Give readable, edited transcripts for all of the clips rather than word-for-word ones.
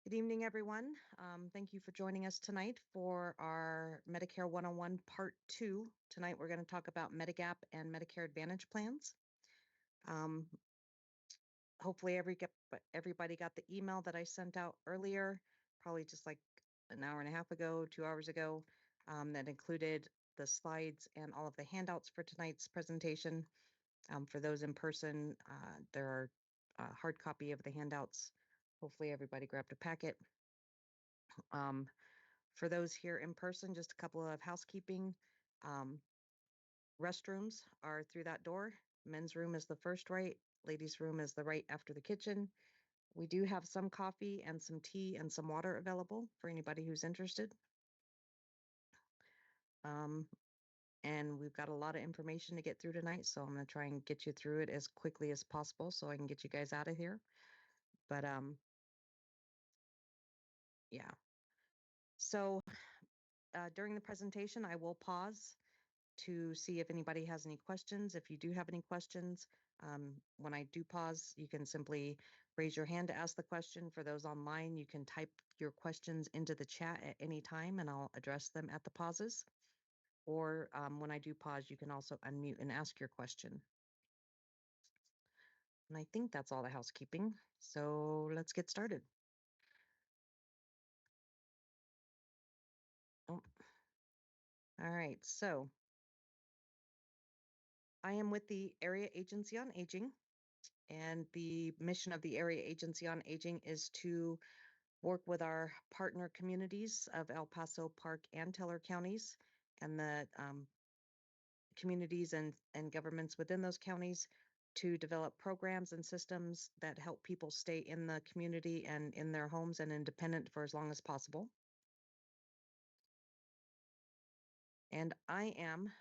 Good evening, everyone. Thank you for joining us tonight for our Medicare 101 Part 2. Tonight, we're going to talk about Medigap and Medicare Advantage plans. Hopefully, everybody got the email that I sent out earlier, probably just like an hour and a half ago, 2 hours ago, that included the slides and all of the handouts for tonight's presentation. For those in person, there are a hard copy of the handouts. Hopefully, everybody grabbed a packet. For those here in person, just a couple of housekeeping. Restrooms are through that door. Men's room is the first right. Ladies' room is the right after the kitchen. We do have some coffee and some tea and some water available for anybody who's interested. And we've got a lot of information to get through tonight, so I'm going to try and get you through it as quickly as possible so I can get you guys out of here. But yeah. So during the presentation, I will pause to see if anybody has any questions. If you do have any questions, when I do pause, you can simply raise your hand to ask the question. For those online, you can type your questions into the chat at any time and I'll address them at the pauses. Or when I do pause, you can also unmute and ask your question. And I think that's all the housekeeping. So let's get started. Oh. All right, so I am with the Area Agency on Aging, and the mission of the Area Agency on Aging is to work with our partner communities of El Paso, Park, and Teller counties, and the communities and governments within those counties to develop programs and systems that help people stay in the community and in their homes and independent for as long as possible. And I am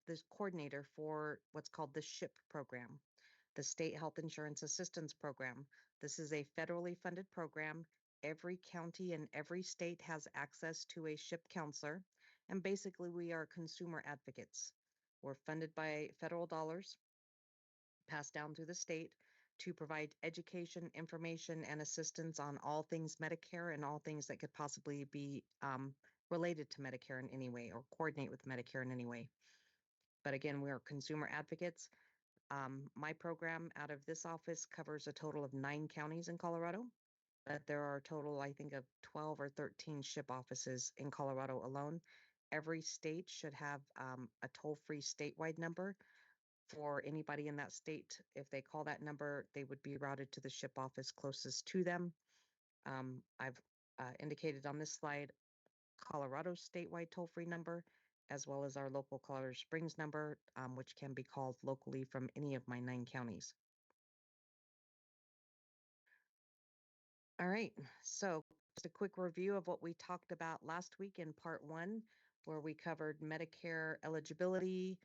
the coordinator for what's called the SHIP program, the State Health Insurance Assistance Program. This is a federally funded program. Every county and every state has access to a SHIP counselor. And basically, we are consumer advocates. We're funded by federal dollars, passed down through the state to provide education, information, and assistance on all things Medicare and all things that could possibly be related to Medicare in any way or coordinate with Medicare in any way. But again, we are consumer advocates. My program out of this office covers a total of 9 counties in Colorado, but there are a total, I think, of 12 or 13 SHIP offices in Colorado alone. Every state should have a toll-free statewide number for anybody in that state. If they call that number, they would be routed to the SHIP office closest to them. I've indicated on this slide Colorado's statewide toll-free number, as well as our local Colorado Springs number, which can be called locally from any of my 9 counties. All right, so just a quick review of what we talked about last week in part 1, where we covered Medicare eligibility,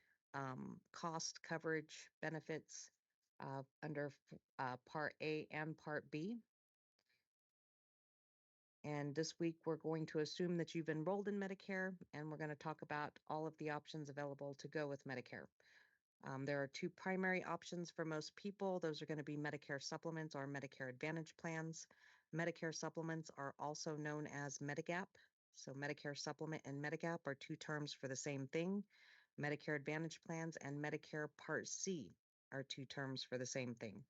cost, coverage, benefits under part A and part B. And this week, we're going to assume that you've enrolled in Medicare, and we're going to talk about all of the options available to go with Medicare. There are 2 primary options for most people. Those are going to be Medicare supplements or Medicare Advantage plans. Medicare supplements are also known as Medigap. So Medicare supplement and Medigap are 2 terms for the same thing. Medicare Advantage plans and Medicare Part C are 2 terms for the same thing,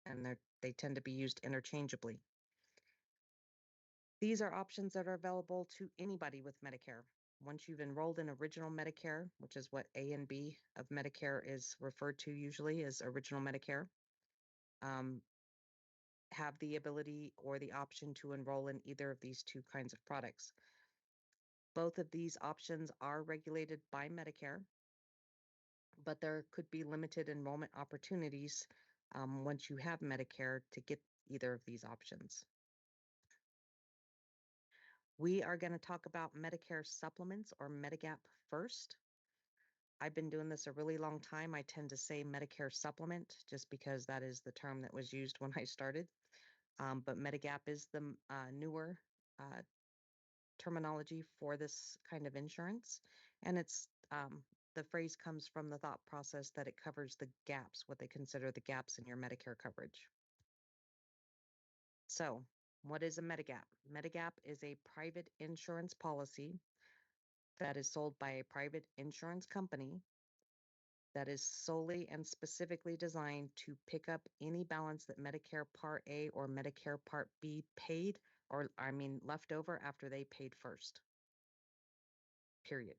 and they tend to be used interchangeably. These are options that are available to anybody with Medicare. Once you've enrolled in original Medicare, which is what A and B of Medicare is referred to usually as original Medicare, have the ability or the option to enroll in either of these 2 kinds of products. Both of these options are regulated by Medicare, but there could be limited enrollment opportunities once you have Medicare to get either of these options. We are going to talk about Medicare supplements or Medigap first. I've been doing this a really long time. I tend to say Medicare supplement just because that is the term that was used when I started. But Medigap is the newer terminology for this kind of insurance. And it's the phrase comes from the thought process that it covers the gaps, what they consider the gaps in your Medicare coverage. So What is a Medigap? Medigap is a private insurance policy that is sold by a private insurance company that is solely and specifically designed to pick up any balance that Medicare Part A or Medicare Part B paid, or I mean, left over after they paid first. Period.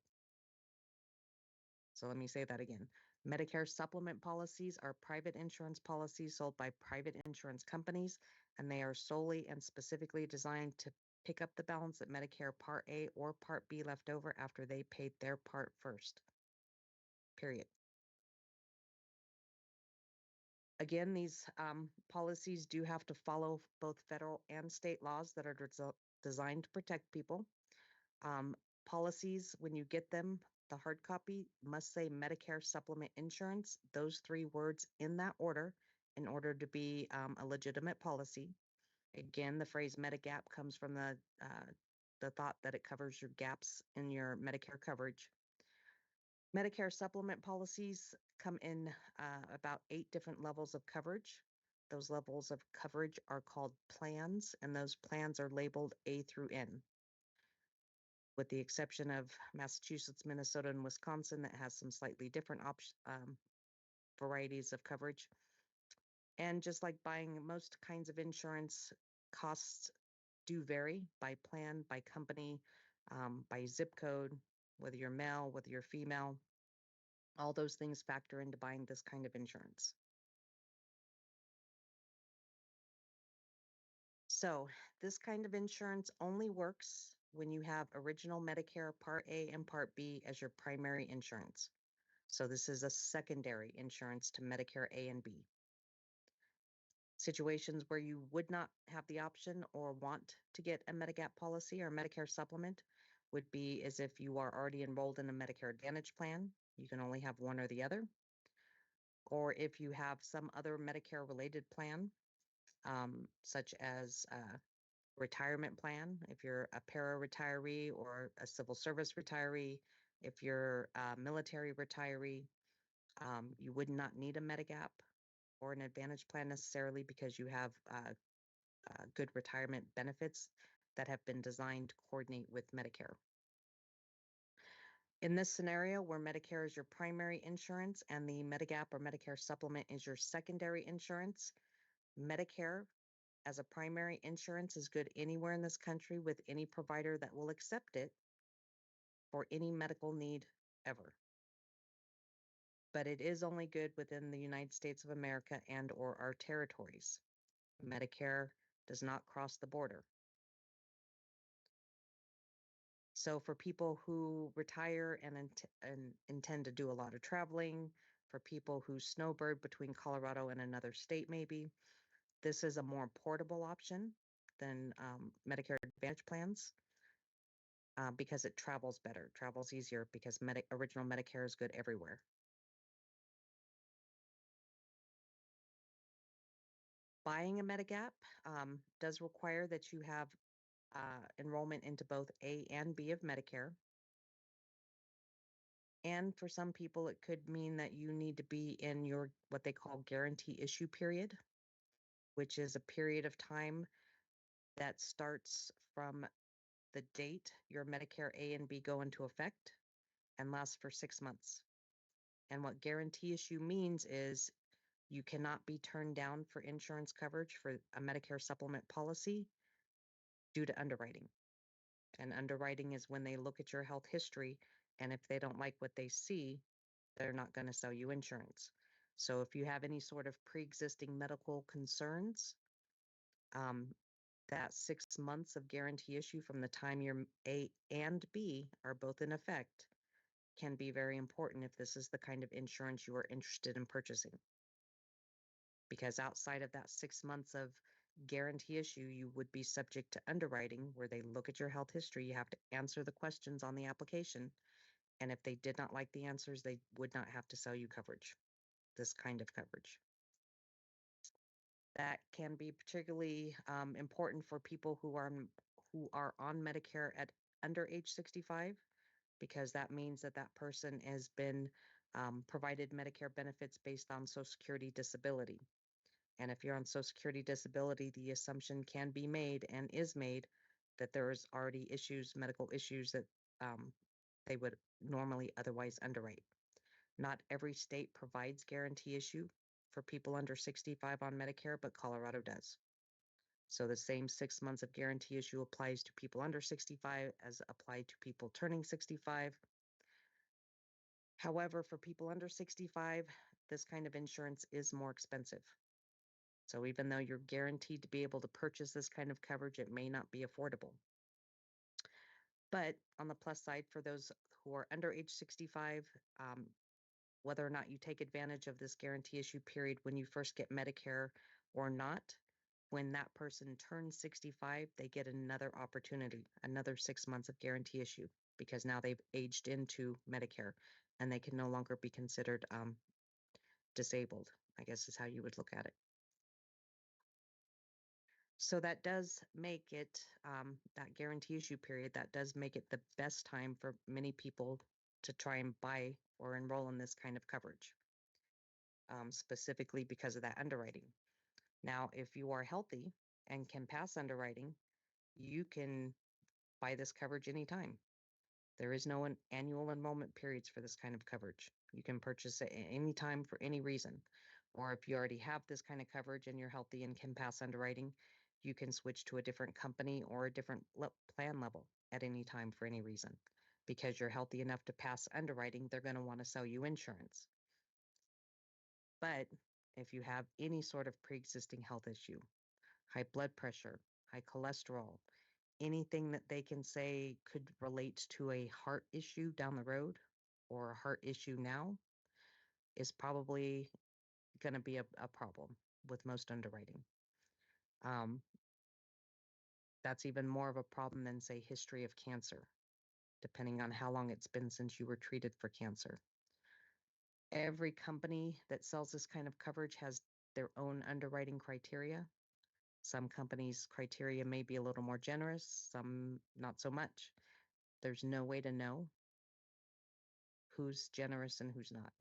So let me say that again. Medicare supplement policies are private insurance policies sold by private insurance companies, and they are solely and specifically designed to pick up the balance that Medicare Part A or Part B left over after they paid their part first. Period. Again, these policies do have to follow both federal and state laws that are designed to protect people. Policies, when you get them, the hard copy must say Medicare Supplement Insurance, those 3 words in that order, in order to be a legitimate policy. Again, the phrase Medigap comes from the thought that it covers your gaps in your Medicare coverage. Medicare supplement policies come in about 8 different levels of coverage. Those levels of coverage are called plans, and those plans are labeled A through N, with the exception of Massachusetts, Minnesota, and Wisconsin that has some slightly different varieties of coverage. And just like buying most kinds of insurance, costs do vary by plan, by company, by zip code, whether you're male, whether you're female. All those things factor into buying this kind of insurance. So this kind of insurance only works when you have original Medicare Part A and Part B as your primary insurance. So this is a secondary insurance to Medicare A and B. Situations where you would not have the option or want to get a Medigap policy or Medicare supplement would be as if you are already enrolled in a Medicare Advantage plan. You can only have one or the other. Or if you have some other Medicare related plan, such as a retirement plan, if you're a para-retiree or a civil service retiree, if you're a military retiree, you would not need a Medigap or an Advantage plan necessarily because you have good retirement benefits that have been designed to coordinate with Medicare. In this scenario where Medicare is your primary insurance and the Medigap or Medicare supplement is your secondary insurance, Medicare as a primary insurance is good anywhere in this country with any provider that will accept it for any medical need ever. But it is only good within the United States of America and or our territories. Medicare does not cross the border. So for people who retire and intend to do a lot of traveling, for people who snowbird between Colorado and another state maybe, this is a more portable option than Medicare Advantage plans because it travels better, travels easier because original Medicare is good everywhere. Buying a Medigap does require that you have enrollment into both A and B of Medicare. And for some people, it could mean that you need to be in your what they call guarantee issue period, which is a period of time that starts from the date your Medicare A and B go into effect and lasts for 6 months. And what guarantee issue means is you cannot be turned down for insurance coverage for a Medicare supplement policy due to underwriting. And underwriting is when they look at your health history, and if they don't like what they see, they're not going to sell you insurance. So if you have any sort of pre-existing medical concerns, that 6 months of guarantee issue from the time your A and B are both in effect can be very important if this is the kind of insurance you are interested in purchasing. Because outside of that 6 months of guarantee issue, you would be subject to underwriting where they look at your health history. You have to answer the questions on the application. And if they did not like the answers, they would not have to sell you coverage, this kind of coverage. That can be particularly important for people who are on Medicare at under age 65, because that means that that person has been provided Medicare benefits based on Social Security disability. And if you're on Social Security disability, the assumption can be made and is made that there's already issues, medical issues that they would normally otherwise underwrite. Not every state provides guarantee issue for people under 65 on Medicare, but Colorado does. So the same 6 months of guarantee issue applies to people under 65 as applied to people turning 65. However, for people under 65, this kind of insurance is more expensive. So even though you're guaranteed to be able to purchase this kind of coverage, it may not be affordable. But on the plus side, for those who are under age 65, whether or not you take advantage of this guarantee issue period when you first get Medicare or not, when that person turns 65, they get another opportunity, another 6 months of guarantee issue, because now they've aged into Medicare and they can no longer be considered disabled, I guess is how you would look at it. So that does make it, that guarantee issue period, that does make it the best time for many people to try and buy or enroll in this kind of coverage, specifically because of that underwriting. Now, if you are healthy and can pass underwriting, you can buy this coverage anytime. There is no annual enrollment periods for this kind of coverage. You can purchase it at any time for any reason. Or if you already have this kind of coverage and you're healthy and can pass underwriting, you can switch to a different company or a different plan level at any time for any reason. Because you're healthy enough to pass underwriting, they're going to want to sell you insurance. But if you have any sort of pre-existing health issue, high blood pressure, high cholesterol, anything that they can say could relate to a heart issue down the road or a heart issue now is probably going to be a problem with most underwriting. That's even more of a problem than, say, history of cancer, depending on how long it's been since you were treated for cancer. Every company that sells this kind of coverage has their own underwriting criteria. Some companies' criteria may be a little more generous, some not so much. There's no way to know who's generous and who's not,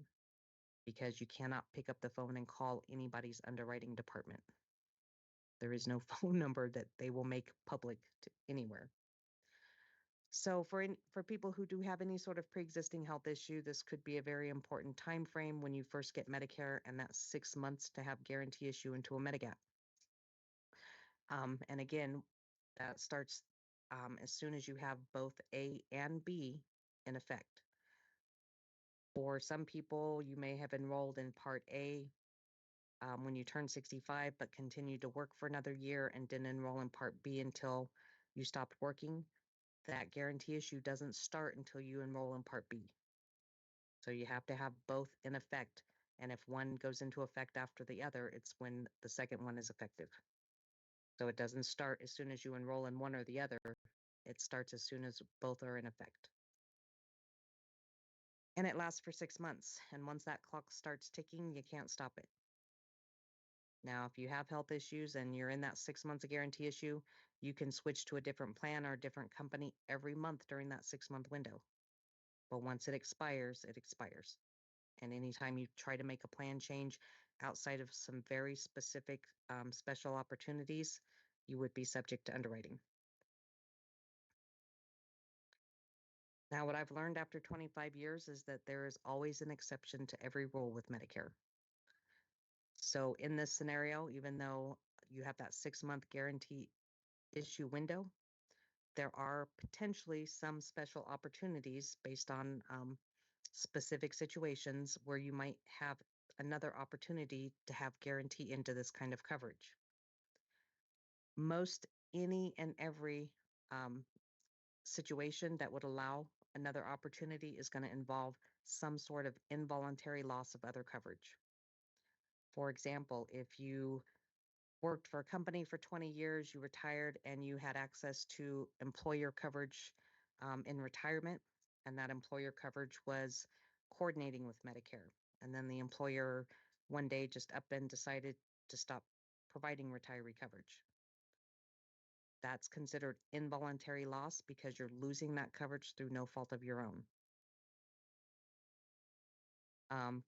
because you cannot pick up the phone and call anybody's underwriting department. There is no phone number that they will make public to anywhere. So for people who do have any sort of pre-existing health issue, this could be a very important time frame when you first get Medicare, and that's 6 months to have guarantee issue into a Medigap. And again, that starts as soon as you have both A and B in effect. For some people, you may have enrolled in Part A when you turn 65, but continued to work for another year and didn't enroll in Part B until you stopped working. That guarantee issue doesn't start until you enroll in Part B. So you have to have both in effect. And if one goes into effect after the other, it's when the second one is effective. So it doesn't start as soon as you enroll in one or the other. It starts as soon as both are in effect. And it lasts for 6 months. And once that clock starts ticking, you can't stop it. Now, if you have health issues and you're in that 6 months of guarantee issue, you can switch to a different plan or a different company every month during that 6-month window. But once it expires, it expires. And anytime you try to make a plan change outside of some very specific special opportunities, you would be subject to underwriting. Now, what I've learned after 25 years is that there is always an exception to every rule with Medicare. So in this scenario, even though you have that 6-month guarantee issue window, there are potentially some special opportunities based on specific situations where you might have another opportunity to have guarantee into this kind of coverage. Most any and every situation that would allow another opportunity is going to involve some sort of involuntary loss of other coverage. For example, if you worked for a company for 20 years, you retired, and you had access to employer coverage in retirement, and that employer coverage was coordinating with Medicare. And then the employer one day just up and decided to stop providing retiree coverage. That's considered involuntary loss because you're losing that coverage through no fault of your own.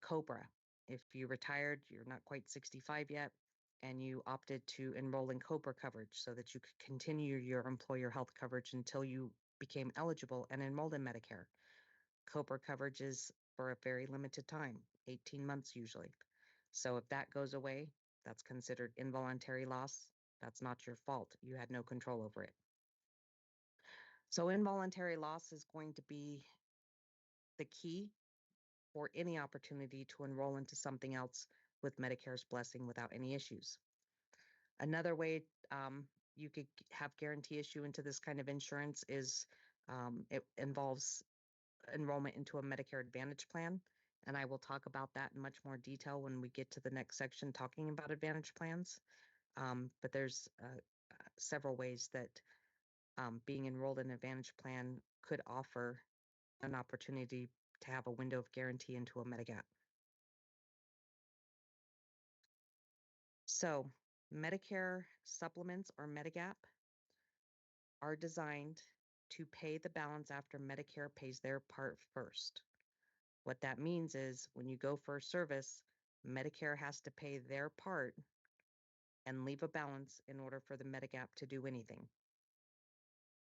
COBRA, if you retired, you're not quite 65 yet, and you opted to enroll in COBRA coverage so that you could continue your employer health coverage until you became eligible and enrolled in Medicare. COBRA coverage is for a very limited time, 18 months usually. So if that goes away, that's considered involuntary loss. That's not your fault. You had no control over it. So involuntary loss is going to be the key for any opportunity to enroll into something else with Medicare's blessing without any issues. Another way you could have guarantee issue into this kind of insurance is it involves enrollment into a Medicare Advantage plan. And I will talk about that in much more detail when we get to the next section talking about Advantage plans. But there's several ways that being enrolled in an Advantage plan could offer an opportunity to have a window of guarantee into a Medigap. So Medicare supplements or Medigap are designed to pay the balance after Medicare pays their part first. What that means is when you go for a service, Medicare has to pay their part and leave a balance in order for the Medigap to do anything.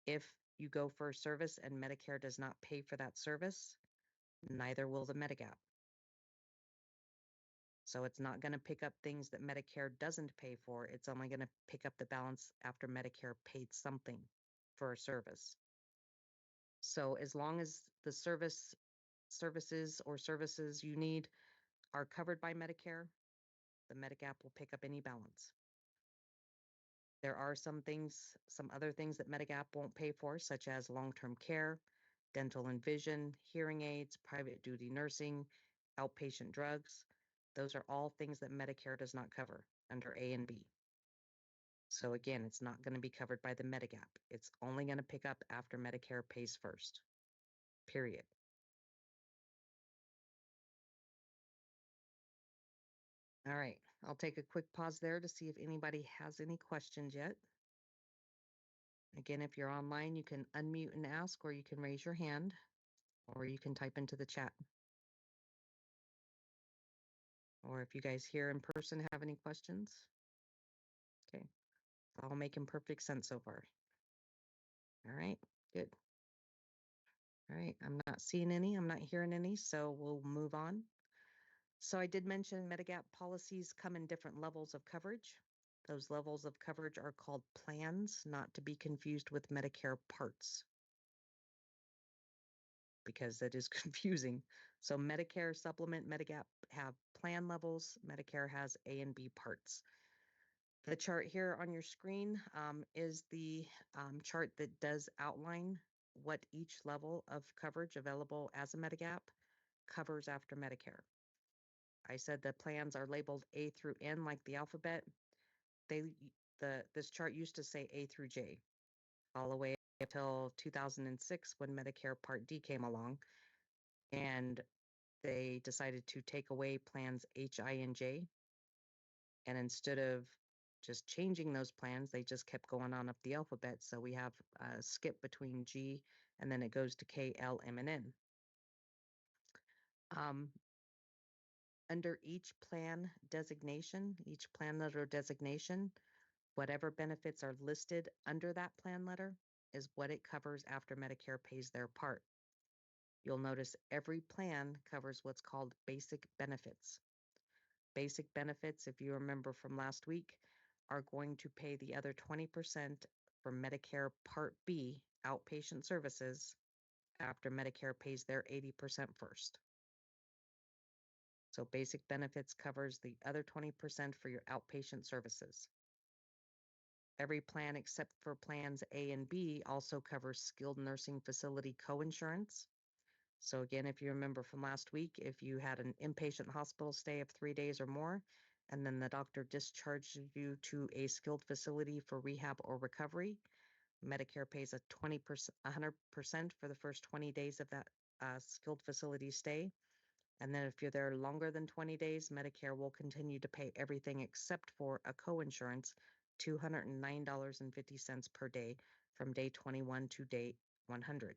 If you go for a service and Medicare does not pay for that service, neither will the Medigap. So it's not going to pick up things that Medicare doesn't pay for. It's only going to pick up the balance after Medicare paid something for a service. So as long as the services you need are covered by Medicare, the Medigap will pick up any balance. There are some other things that Medigap won't pay for, such as long-term care, dental and vision, hearing aids, private duty nursing, outpatient drugs. Those are all things that Medicare does not cover under A and B. So again, it's not going to be covered by the Medigap. It's only going to pick up after Medicare pays first, period. All right, I'll take a quick pause there to see if anybody has any questions yet. Again, if you're online, you can unmute and ask, or you can raise your hand, or you can type into the chat. Or if you guys here in person have any questions. Okay, it's all making perfect sense so far. All right, good. All right, I'm not seeing any, I'm not hearing any, so we'll move on. So I did mention Medigap policies come in different levels of coverage. Those levels of coverage are called plans, not to be confused with Medicare parts, because it is confusing. So Medicare supplement, Medigap have plan levels, Medicare has A and B parts. The chart here on your screen is the chart that does outline what each level of coverage available as a Medigap covers after Medicare. I said the plans are labeled A through N like the alphabet. This chart used to say A through J, all the way until 2006 when Medicare Part D came along, and they decided to take away plans H, I, and J. And instead of just changing those plans, they just kept going on up the alphabet. So we have a skip between G and then it goes to K, L, M, and N. Under each plan designation, each plan letter designation, whatever benefits are listed under that plan letter is what it covers after Medicare pays their part. You'll notice every plan covers what's called basic benefits. Basic benefits, if you remember from last week, are going to pay the other 20% for Medicare Part B outpatient services after Medicare pays their 80% first. So basic benefits covers the other 20% for your outpatient services. Every plan except for plans A and B also covers skilled nursing facility coinsurance. So again, if you remember from last week, if you had an inpatient hospital stay of 3 days or more, and then the doctor discharged you to a skilled facility for rehab or recovery, Medicare pays a 100% for the first 20 days of that skilled facility stay. And then if you're there longer than 20 days, Medicare will continue to pay everything except for a coinsurance, $209.50 per day from day 21 to day 100.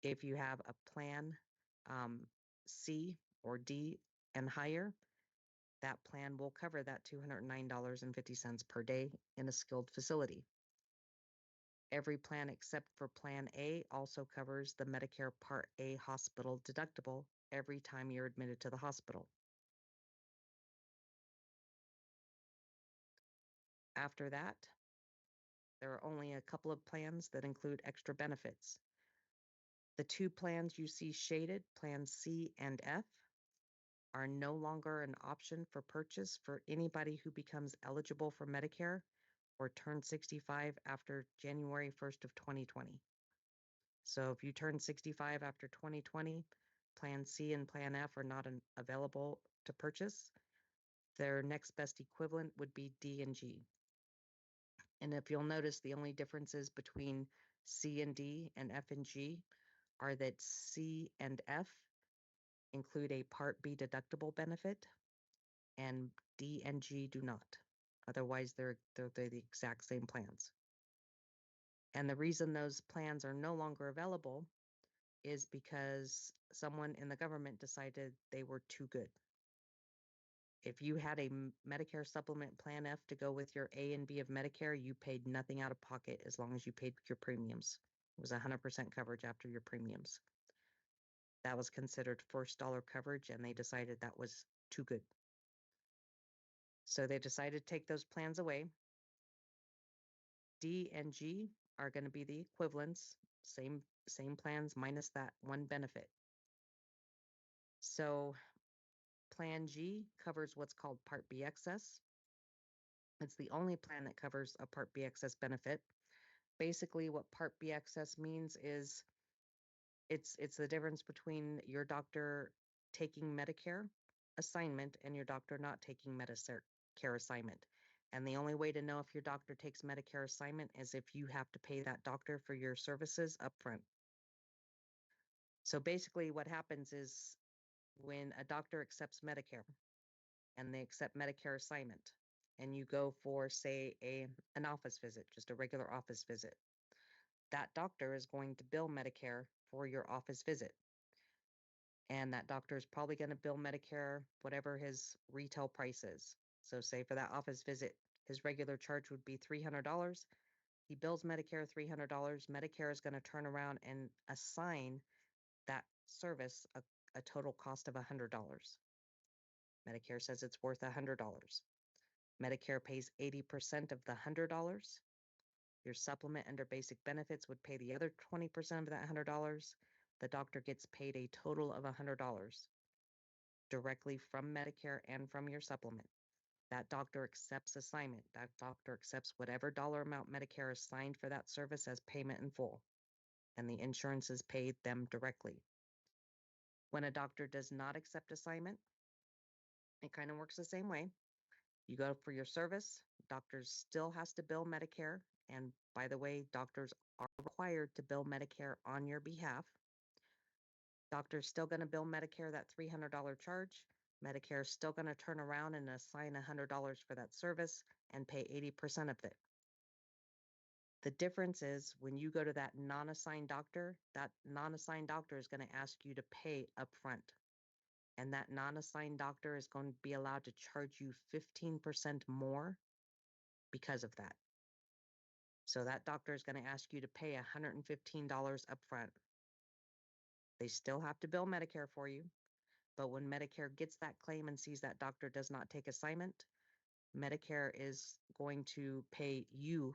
If you have a plan C or D and higher, that plan will cover that $209.50 per day in a skilled facility. Every plan except for Plan A also covers the Medicare Part A hospital deductible every time you're admitted to the hospital. After that, there are only a couple of plans that include extra benefits. The two plans you see shaded, Plans C and F, are no longer an option for purchase for anybody who becomes eligible for Medicare or turns 65 after January 1st of 2020. So if you turn 65 after 2020, Plan C and Plan F are not available to purchase. Their next best equivalent would be D and G. And if you'll notice, the only differences between C and D and F and G are that C and F include a Part B deductible benefit, and D and G do not. Otherwise, they're the exact same plans. And the reason those plans are no longer available is because someone in the government decided they were too good. If you had a Medicare Supplement Plan F to go with your A and B of Medicare, you paid nothing out of pocket as long as you paid your premiums. It was 100% coverage after your premiums. That was considered first dollar coverage, and they decided that was too good. So they decided to take those plans away. D and G are going to be the equivalents, same plans minus that one benefit. So Plan G covers what's called Part B excess. It's the only plan that covers a Part B excess benefit. Basically, what Part B excess means is it's the difference between your doctor taking Medicare assignment and your doctor not taking Medicare assignment. And the only way to know if your doctor takes Medicare assignment is if you have to pay that doctor for your services upfront. So basically what happens is when a doctor accepts Medicare and they accept Medicare assignment and you go for, say, an office visit, just a regular office visit, that doctor is going to bill Medicare for your office visit. And that doctor is probably going to bill Medicare whatever his retail price is. So say for that office visit, his regular charge would be $300. He bills Medicare $300. Medicare is going to turn around and assign that service a total cost of $100. Medicare says it's worth $100. Medicare pays 80% of the $100. Your supplement under basic benefits would pay the other 20% of that $100. The doctor gets paid a total of $100 directly from Medicare and from your supplement. That doctor accepts assignment. That doctor accepts whatever dollar amount Medicare assigned for that service as payment in full, and the insurance is paid them directly. When a doctor does not accept assignment, it kind of works the same way. You go for your service, doctors still has to bill Medicare. And by the way, doctors are required to bill Medicare on your behalf. Doctor's still going to bill Medicare that $300 charge. Medicare is still going to turn around and assign $100 for that service and pay 80% of it. The difference is when you go to that non-assigned doctor is going to ask you to pay upfront. And that non-assigned doctor is going to be allowed to charge you 15% more because of that. So that doctor is going to ask you to pay $115 upfront. They still have to bill Medicare for you, but when Medicare gets that claim and sees that doctor does not take assignment, Medicare is going to pay you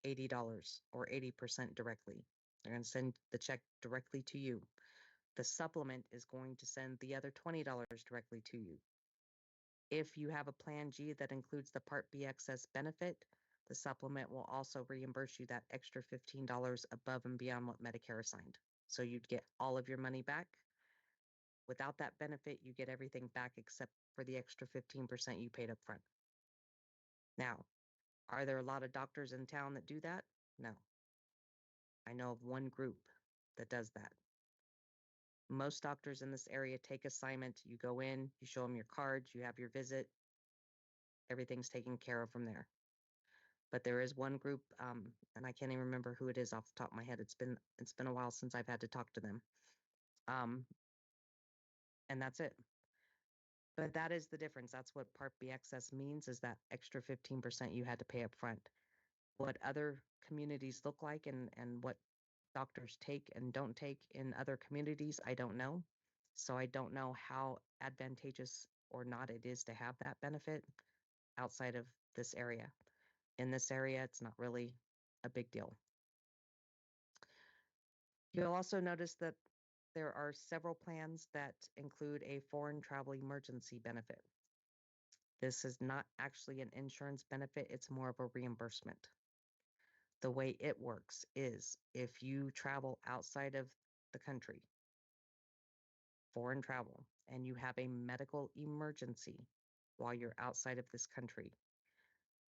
$80 or 80% directly. They're going to send the check directly to you. The supplement is going to send the other $20 directly to you. If you have a Plan G that includes the Part B excess benefit, the supplement will also reimburse you that extra $15 above and beyond what Medicare assigned. So you'd get all of your money back. Without that benefit, you get everything back except for the extra 15% you paid up front. Now, are there a lot of doctors in town that do that? No. I know of one group that does that. Most doctors in this area take assignment. You go in, you show them your cards, you have your visit, everything's taken care of from there. But there is one group, and I can't even remember who it is off the top of my head. It's been a while since I've had to talk to them. And that's it. But that is the difference. That's what Part B excess means, is that extra 15% you had to pay up front. What other communities look like and what doctors take and don't take in other communities, I don't know. So I don't know how advantageous or not it is to have that benefit outside of this area. In this area, it's not really a big deal. You'll also notice that there are several plans that include a foreign travel emergency benefit. This is not actually an insurance benefit, it's more of a reimbursement. The way it works is if you travel outside of the country, foreign travel, and you have a medical emergency while you're outside of this country,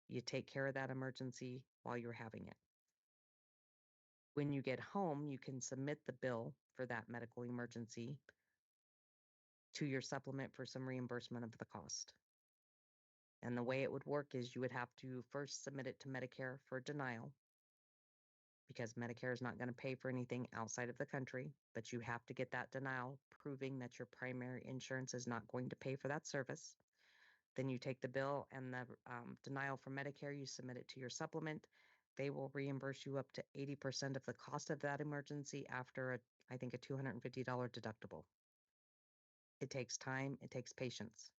you take care of that emergency while you're having it. When you get home, you can submit the bill for that medical emergency to your supplement for some reimbursement of the cost. And the way it would work is you would have to first submit it to Medicare for denial, because Medicare is not going to pay for anything outside of the country, but you have to get that denial proving that your primary insurance is not going to pay for that service. Then you take the bill and the denial from Medicare, you submit it to your supplement. They will reimburse you up to 80% of the cost of that emergency after, I think, a $250 deductible. It takes time, it takes patience.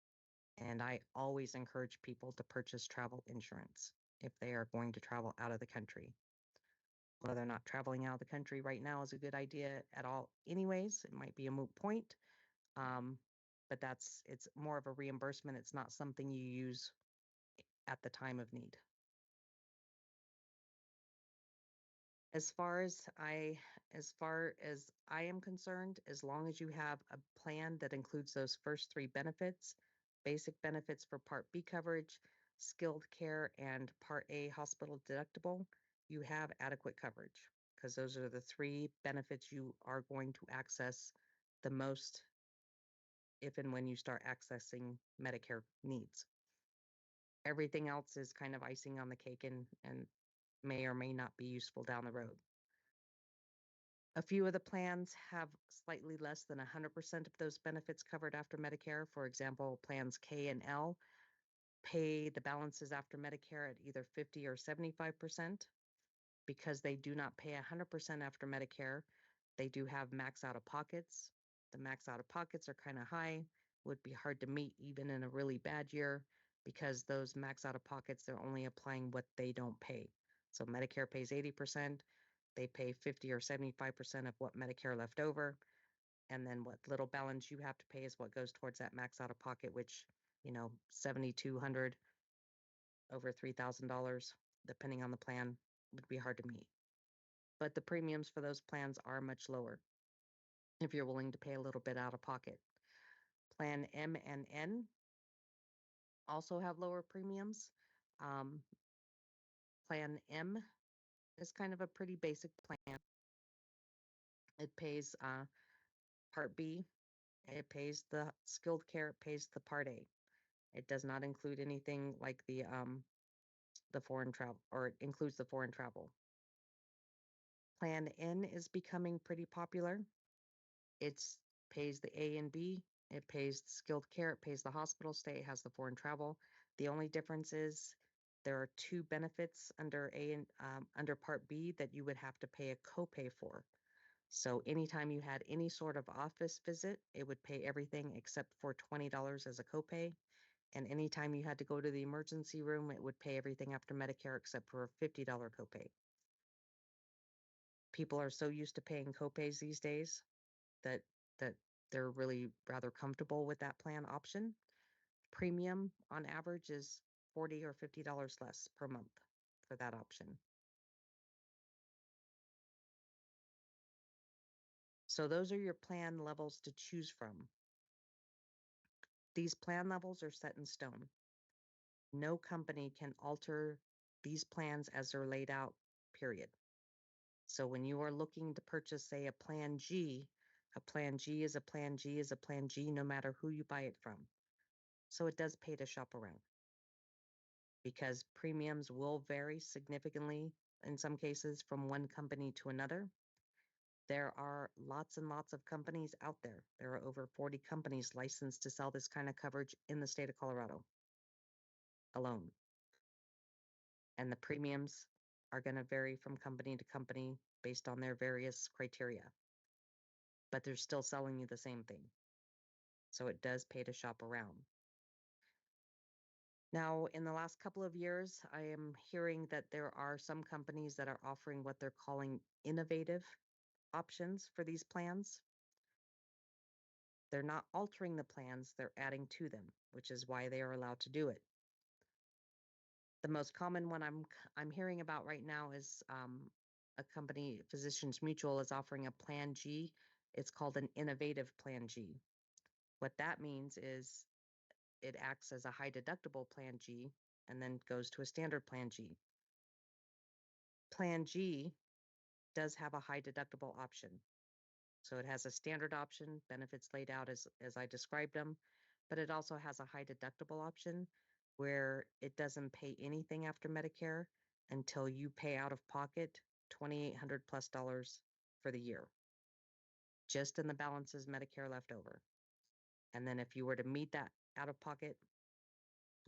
And I always encourage people to purchase travel insurance if they are going to travel out of the country. Whether or not traveling out of the country right now is a good idea at all anyways, it might be a moot point. But it's more of a reimbursement. It's not something you use at the time of need. As far as I am concerned, as long as you have a plan that includes those first three benefits, basic benefits for Part B coverage, skilled care, and Part A hospital deductible, you have adequate coverage, because those are the three benefits you are going to access the most if and when you start accessing Medicare needs. Everything else is kind of icing on the cake and may or may not be useful down the road. A few of the plans have slightly less than 100% of those benefits covered after Medicare. For example, plans K and L pay the balances after Medicare at either 50 or 75%. Because they do not pay 100% after Medicare, they do have max out of pockets. The max out of pockets are kind of high, would be hard to meet even in a really bad year, because those max out of pockets, they're only applying what they don't pay. So Medicare pays 80%, they pay 50 or 75% of what Medicare left over. And then what little balance you have to pay is what goes towards that max out of pocket, which, $7,200 over $3,000, depending on the plan, would be hard to meet. But the premiums for those plans are much lower if you're willing to pay a little bit out of pocket. Plan M and N also have lower premiums. Um, Plan M is kind of a pretty basic plan. It pays Part B, it pays the skilled care, it pays the Part A. It does not include anything like the foreign travel, or it includes the foreign travel. Plan N is becoming pretty popular. It pays the A and B, it pays the skilled care, it pays the hospital stay, it has the foreign travel. The only difference is there are two benefits under under Part B that you would have to pay a copay for. So anytime you had any sort of office visit, it would pay everything except for $20 as a copay. And anytime you had to go to the emergency room, it would pay everything after Medicare except for a $50 copay. People are so used to paying copays these days that they're really rather comfortable with that plan option. Premium on average is $40 or $50 less per month for that option. So those are your plan levels to choose from. These plan levels are set in stone. No company can alter these plans as they're laid out, period. So when you are looking to purchase, say, a Plan G, a Plan G is a Plan G is a Plan G, no matter who you buy it from. So it does pay to shop around, because premiums will vary significantly in some cases from one company to another. There are lots and lots of companies out there. There are over 40 companies licensed to sell this kind of coverage in the state of Colorado alone. And the premiums are going to vary from company to company based on their various criteria. But they're still selling you the same thing. So it does pay to shop around. Now, in the last couple of years, I am hearing that there are some companies that are offering what they're calling innovative options for these plans. They're not altering the plans, they're adding to them, which is why they are allowed to do it. The most common one I'm hearing about right now is a company, Physicians Mutual, is offering a Plan G. It's called an innovative Plan G. What that means is it acts as a high deductible Plan G and then goes to a standard Plan G. Plan G does have a high deductible option. So it has a standard option, benefits laid out as I described them, but it also has a high deductible option where it doesn't pay anything after Medicare until you pay out of pocket $2,800 plus for the year, just in the balances Medicare left over. And then if you were to meet that out of pocket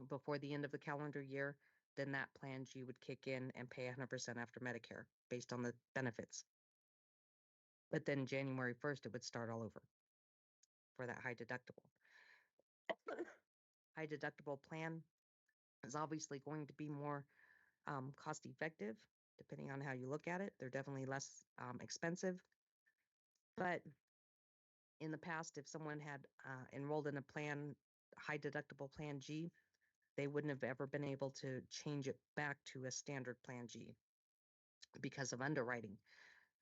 before the end of the calendar year, then that Plan G would kick in and pay 100% after Medicare based on the benefits. But then January 1st, it would start all over for that high deductible. High deductible plan is obviously going to be more cost effective, depending on how you look at it. They're definitely less expensive. But in the past, if someone had enrolled in a plan, high deductible Plan G, they wouldn't have ever been able to change it back to a standard Plan G because of underwriting.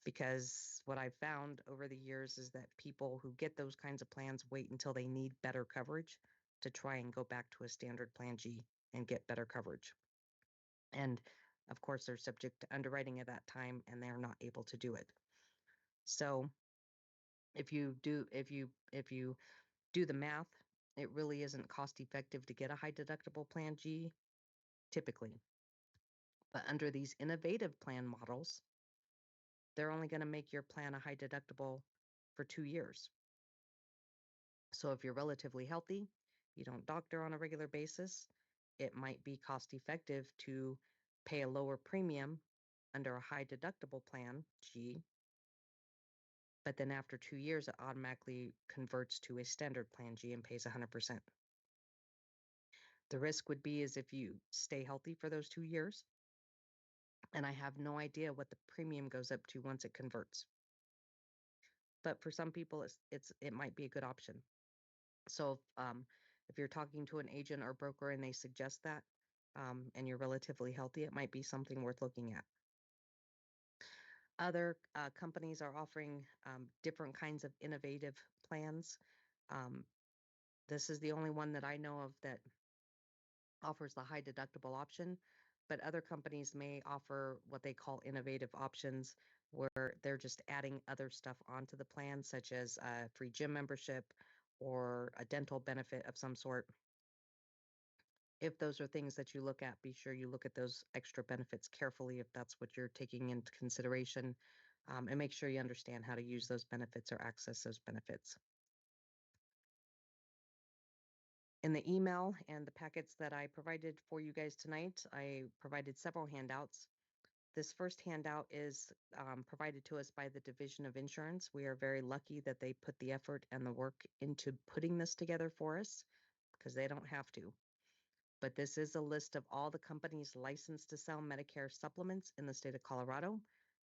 Because what I've found over the years is that people who get those kinds of plans wait until they need better coverage to try and go back to a standard Plan G and get better coverage. And of course, they're subject to underwriting at that time and they're not able to do it. So if you do the math, it really isn't cost effective to get a high deductible Plan G typically. But under these innovative plan models, they're only going to make your plan a high deductible for 2 years. So if you're relatively healthy, you don't doctor on a regular basis, it might be cost effective to pay a lower premium under a high deductible Plan G. But then after 2 years, it automatically converts to a standard Plan G and pays 100%. The risk would be is if you stay healthy for those 2 years, and I have no idea what the premium goes up to once it converts. But for some people, it might be a good option. So if you're talking to an agent or broker and they suggest that, and you're relatively healthy, it might be something worth looking at. Other companies are offering different kinds of innovative plans. This is the only one that I know of that offers the high deductible option, but other companies may offer what they call innovative options where they're just adding other stuff onto the plan, such as a free gym membership or a dental benefit of some sort. If those are things that you look at, be sure you look at those extra benefits carefully if that's what you're taking into consideration, and make sure you understand how to use those benefits or access those benefits. In the email and the packets that I provided for you guys tonight, I provided several handouts. This first handout is provided to us by the Division of Insurance. We are very lucky that they put the effort and the work into putting this together for us because they don't have to. But this is a list of all the companies licensed to sell Medicare supplements in the state of Colorado.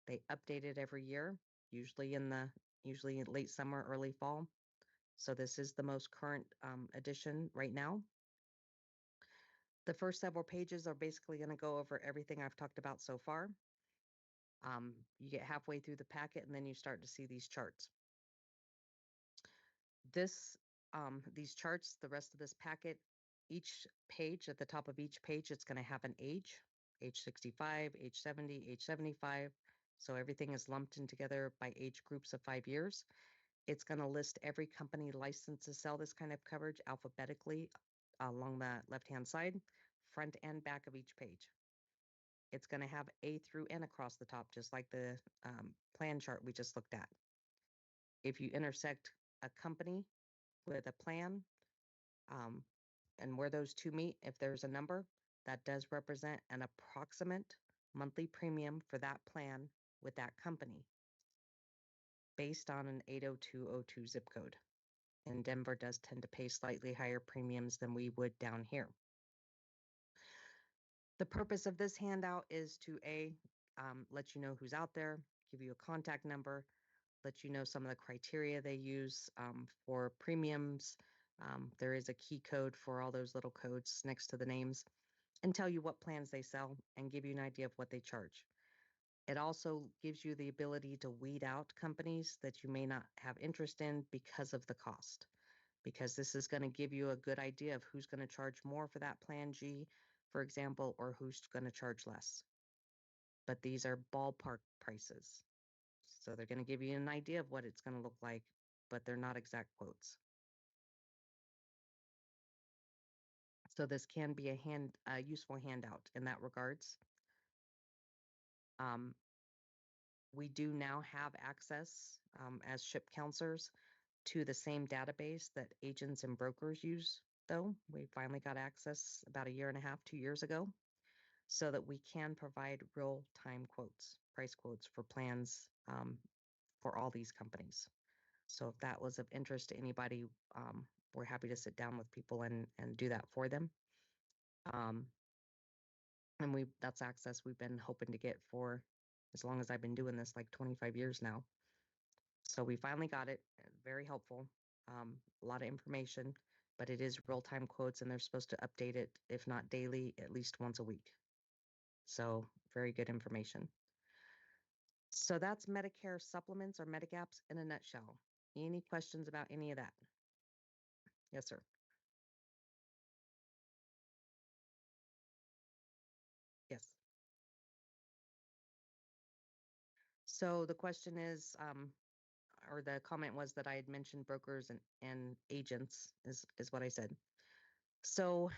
They update it every year, usually in late summer, early fall. So this is the most current edition right now. The first several pages are basically going to go over everything I've talked about so far. You get halfway through the packet and then you start to see these charts. These charts, the rest of this packet, each page, at the top of each page, it's going to have an age 65, age 70, age 75. So everything is lumped in together by age groups of 5 years. It's going to list every company licensed to sell this kind of coverage alphabetically along the left-hand side, front and back of each page. It's going to have A through N across the top, just like the plan chart we just looked at. If you intersect a company with a plan, and where those two meet, if there's a number, that does represent an approximate monthly premium for that plan with that company based on an 80202 zip code. And Denver does tend to pay slightly higher premiums than we would down here. The purpose of this handout is to let you know who's out there, give you a contact number, let you know some of the criteria they use for premiums. There is a key code for all those little codes next to the names, and tell you what plans they sell and give you an idea of what they charge. It also gives you the ability to weed out companies that you may not have interest in because of the cost, because this is going to give you a good idea of who's going to charge more for that plan G, for example, or who's going to charge less. But these are ballpark prices. So they're going to give you an idea of what it's going to look like, but they're not exact quotes. So this can be a useful handout in that regards. We do now have access as ship counselors to the same database that agents and brokers use, though. We finally got access about 1.5 years, 2 years ago, so that we can provide real-time quotes, price quotes for plans for all these companies. So if that was of interest to anybody, we're happy to sit down with people and do that for them. And that's access we've been hoping to get for as long as I've been doing this, like 25 years now. So we finally got it. Very helpful. A lot of information, but it is real-time quotes, and they're supposed to update it, if not daily, at least once a week. So very good information. So that's Medicare supplements or Medigaps in a nutshell. Any questions about any of that? Yes, sir. Yes. So the question is, or the comment was that I had mentioned brokers and agents is what I said. So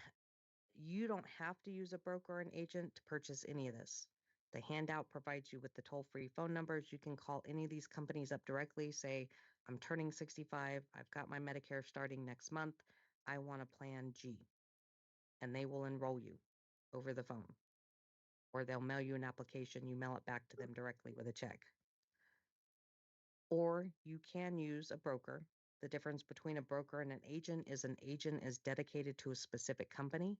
you don't have to use a broker or an agent to purchase any of this. The handout provides you with the toll-free phone numbers. You can call any of these companies up directly, say, I'm turning 65, I've got my Medicare starting next month, I want a plan G. And they will enroll you over the phone. Or they'll mail you an application, you mail it back to them directly with a check. Or you can use a broker. The difference between a broker and an agent is dedicated to a specific company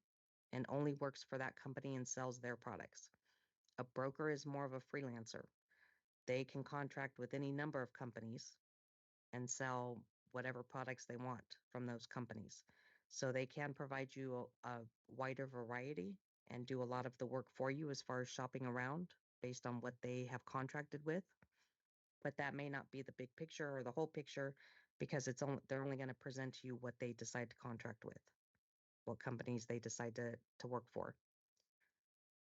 and only works for that company and sells their products. A broker is more of a freelancer. They can contract with any number of companies and sell whatever products they want from those companies. So they can provide you a wider variety and do a lot of the work for you as far as shopping around based on what they have contracted with. But that may not be the big picture or the whole picture, because they're only going to present to you what they decide to contract with, what companies they decide to work for.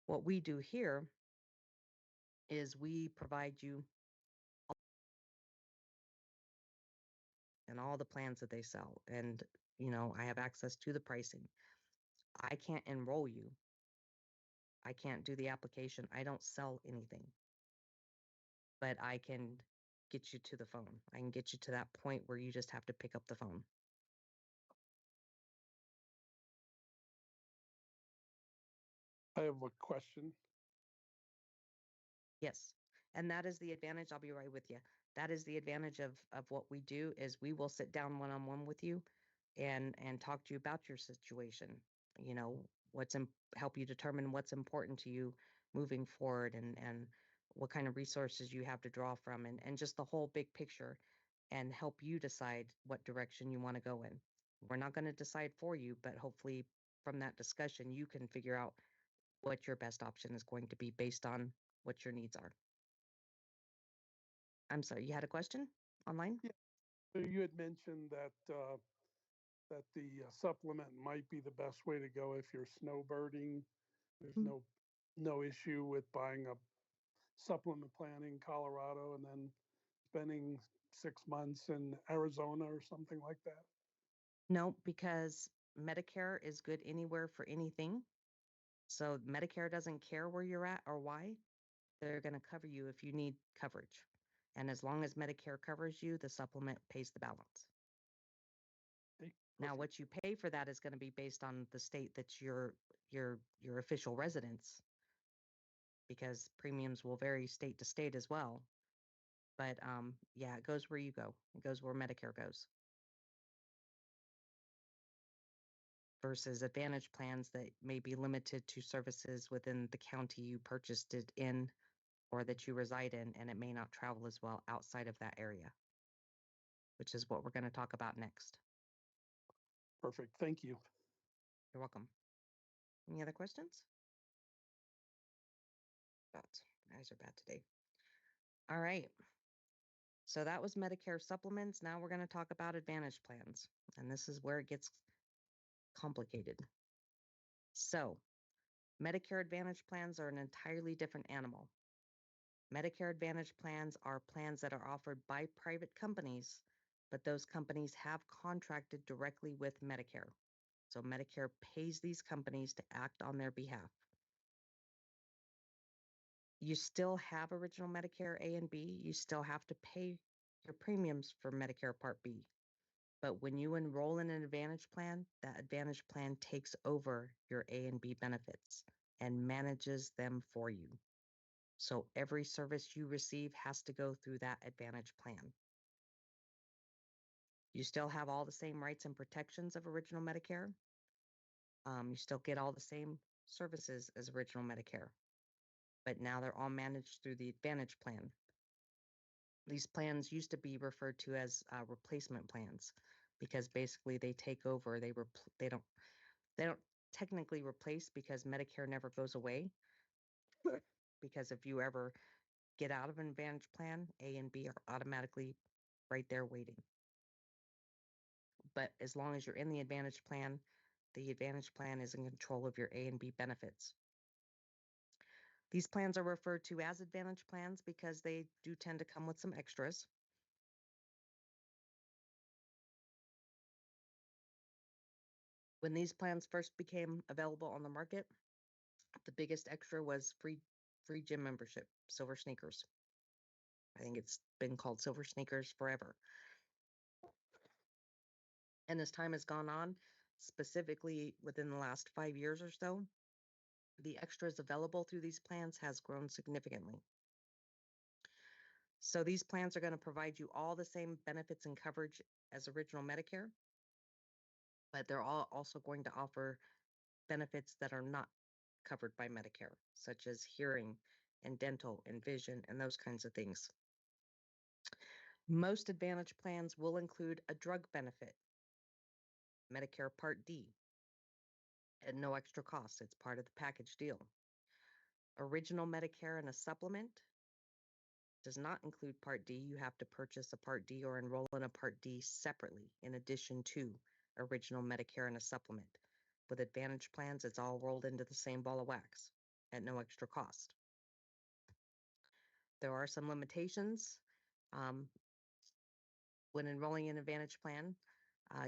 What we do here is we provide you and all the plans that they sell. And, I have access to the pricing. I can't enroll you. I can't do the application. I don't sell anything, but I can get you to the phone. I can get you to that point where you just have to pick up the phone. I have a question. Yes. And that is the advantage. I'll be right with you. That is the advantage of what we do, is we will sit down one-on-one with you and talk to you about your situation. Help you determine what's important to you moving forward, and what kind of resources you have to draw from, and just the whole big picture, and help you decide what direction you want to go in. We're not going to decide for you, but hopefully from that discussion, you can figure out what your best option is going to be based on what your needs are. I'm sorry, you had a question online? Yeah. So you had mentioned that the supplement might be the best way to go if you're snowbirding. There's no issue with buying a supplement plan in Colorado and then spending 6 months in Arizona or something like that. No, because Medicare is good anywhere for anything. So Medicare doesn't care where you're at or why. They're going to cover you if you need coverage. And as long as Medicare covers you, the supplement pays the balance. Okay, Now, perfect. what you pay for that is going to be based on the state that's your official residence, because premiums will vary state to state as well. But yeah, it goes where you go. It goes where Medicare goes. Versus Advantage plans that may be limited to services within the county you purchased it in or that you reside in, and it may not travel as well outside of that area, which is what we're going to talk about next. Perfect. Thank you. You're welcome. Any other questions? My eyes are bad today. All right. So that was Medicare supplements. Now we're going to talk about Advantage plans, and this is where it gets complicated. So Medicare Advantage plans are an entirely different animal. Medicare Advantage plans are plans that are offered by private companies, but those companies have contracted directly with Medicare. So Medicare pays these companies to act on their behalf. You still have original Medicare A and B. You still have to pay your premiums for Medicare Part B. But when you enroll in an Advantage plan, that Advantage plan takes over your A and B benefits and manages them for you. So every service you receive has to go through that Advantage plan. You still have all the same rights and protections of original Medicare. You still get all the same services as original Medicare, but now they're all managed through the Advantage plan. These plans used to be referred to as replacement plans because basically they take over. They don't technically replace because Medicare never goes away. Because if you ever get out of an Advantage plan, A and B are automatically right there waiting. But as long as you're in the Advantage plan is in control of your A and B benefits. These plans are referred to as Advantage plans because they do tend to come with some extras. When these plans first became available on the market, the biggest extra was free gym membership, Silver Sneakers. I think it's been called Silver Sneakers forever. And as time has gone on, specifically within the last 5 years or so, the extras available through these plans has grown significantly. So these plans are going to provide you all the same benefits and coverage as original Medicare, but they're all also going to offer benefits that are not covered by Medicare, such as hearing and dental and vision and those kinds of things. Most Advantage plans will include a drug benefit, Medicare Part D, at no extra cost. It's part of the package deal. Original Medicare and a supplement does not include Part D. You have to purchase a Part D or enroll in a Part D separately, in addition to original Medicare and a supplement. With Advantage plans, it's all rolled into the same ball of wax at no extra cost. There are some limitations. When enrolling in Advantage plan,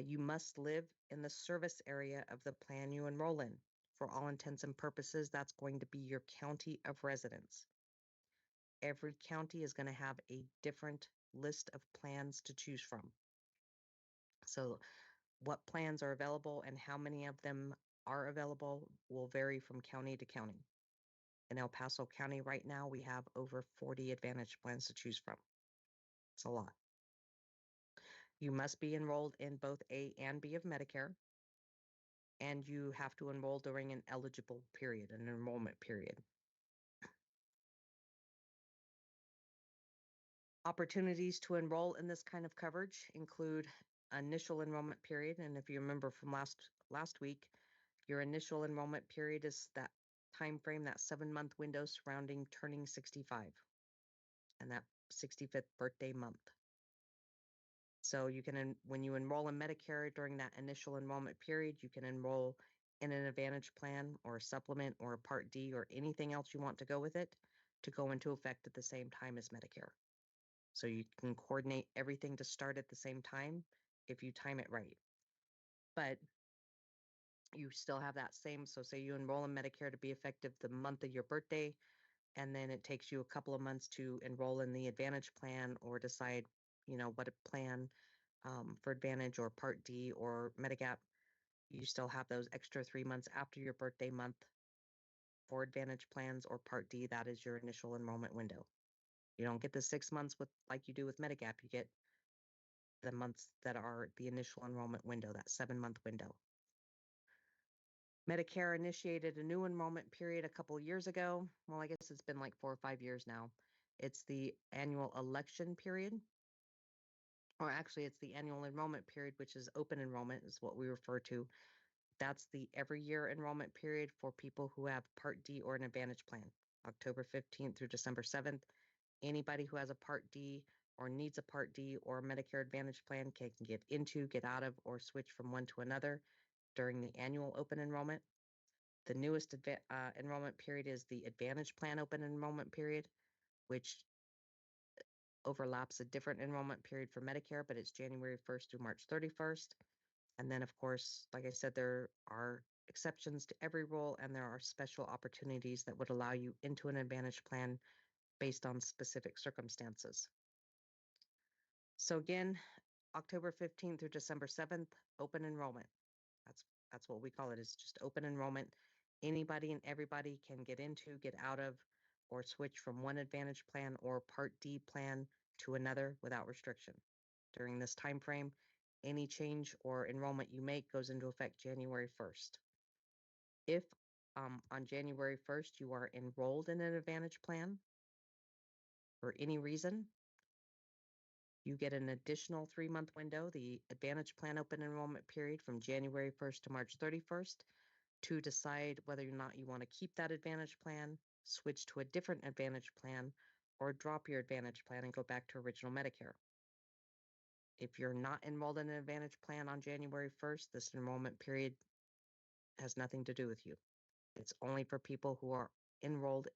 you must live in the service area of the plan you enroll in. For all intents and purposes, that's going to be your county of residence. Every county is going to have a different list of plans to choose from. So what plans are available and how many of them are available will vary from county to county. In El Paso County right now, we have over 40 Advantage plans to choose from. It's a lot. You must be enrolled in both A and B of Medicare, and you have to enroll during an eligible period, an enrollment period. Opportunities to enroll in this kind of coverage include initial enrollment period, and if you remember from last week, your initial enrollment period is that time frame, that 7-month window surrounding turning 65 and that 65th birthday month. So you can, when you enroll in Medicare during that initial enrollment period, you can enroll in an Advantage plan or a supplement or a Part D or anything else you want to go with it to go into effect at the same time as Medicare. So you can coordinate everything to start at the same time if you time it right. But you still have that same, so say you enroll in Medicare to be effective the month of your birthday, And then it takes you a couple of months to enroll in the Advantage plan or decide, what a plan for Advantage or Part D or Medigap. You still have those extra 3 months after your birthday month for Advantage plans or Part D. That is your initial enrollment window. You don't get the 6 months like you do with Medigap. You get the months that are the initial enrollment window, that 7-month window. Medicare initiated a new enrollment period a couple years ago. Well, I guess it's been like 4 or 5 years now. It's the annual election period. Or actually, it's the annual enrollment period, which is open enrollment, is what we refer to. That's the every year enrollment period for people who have Part D or an Advantage plan, October 15th through December 7th. Anybody who has a Part D or needs a Part D or a Medicare Advantage plan can get into, get out of, or switch from one to another during the annual open enrollment. The newest enrollment period is the Advantage plan open enrollment period, which overlaps a different enrollment period for Medicare, but it's January 1st through March 31st. And then, of course, like I said, there are exceptions to every rule, and there are special opportunities that would allow you into an Advantage plan based on specific circumstances. So again, October 15th through December 7th, open enrollment. That's what we call it, is just open enrollment. Anybody and everybody can get into, get out of, or switch from one Advantage plan or Part D plan to another without restriction. During this time frame, any change or enrollment you make goes into effect January 1st. If on January 1st you are enrolled in an Advantage plan for any reason, you get an additional 3-month window, the Advantage plan open enrollment period from January 1st to March 31st, to decide whether or not you want to keep that Advantage plan, switch to a different Advantage plan, or drop your Advantage plan and go back to original Medicare. If you're not enrolled in an Advantage plan on January 1st, this enrollment period has nothing to do with you. It's only for people who are enrolled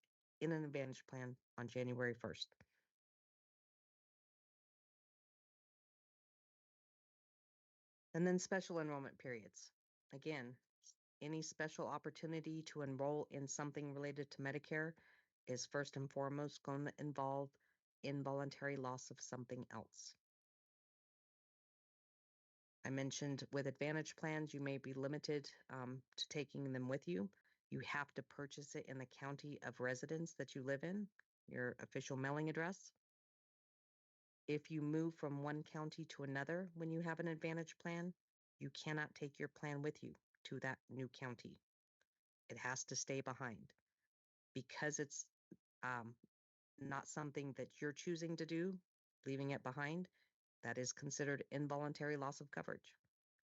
in an Advantage plan on January 1st. And then special enrollment periods. Again, any special opportunity to enroll in something related to Medicare is first and foremost going to involve involuntary loss of something else. I mentioned with Advantage plans, you may be limited to taking them with you. You have to purchase it in the county of residence that you live in, your official mailing address. If you move from one county to another when you have an Advantage plan, you cannot take your plan with you to that new county. It has to stay behind. Because it's not something that you're choosing to do, leaving it behind, that is considered involuntary loss of coverage.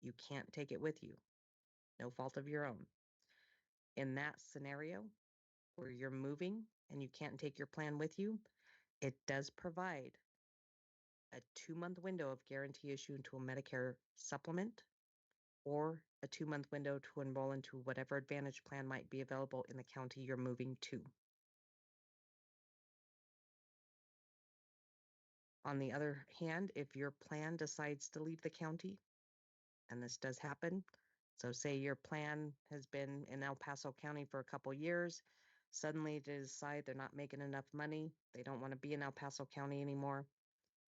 You can't take it with you, no fault of your own. In that scenario where you're moving and you can't take your plan with you, it does provide a 2-month window of guarantee issue into a Medicare supplement, or a 2-month window to enroll into whatever Advantage plan might be available in the county you're moving to. On the other hand, if your plan decides to leave the county, and this does happen, so say your plan has been in El Paso County for a couple years, suddenly they decide they're not making enough money, they don't want to be in El Paso County anymore,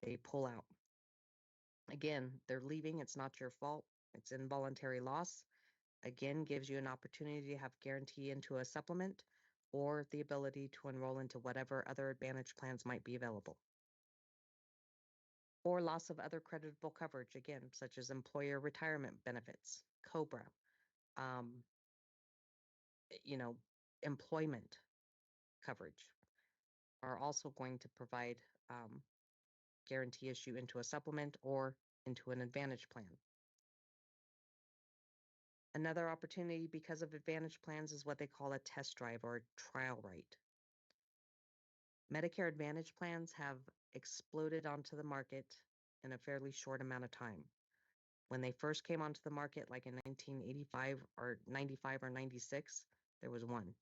they pull out. Again, they're leaving, it's not your fault, it's involuntary loss. Again, gives you an opportunity to have guarantee into a supplement or the ability to enroll into whatever other Advantage plans might be available. Or loss of other creditable coverage, again, such as employer retirement benefits, COBRA, employment coverage, are also going to provide guarantee issue into a supplement or into an Advantage plan. Another opportunity because of Advantage plans is what they call a test drive or a trial right. Medicare Advantage plans have exploded onto the market in a fairly short amount of time. When they first came onto the market, like in 1985 or 95 or 96, there was one,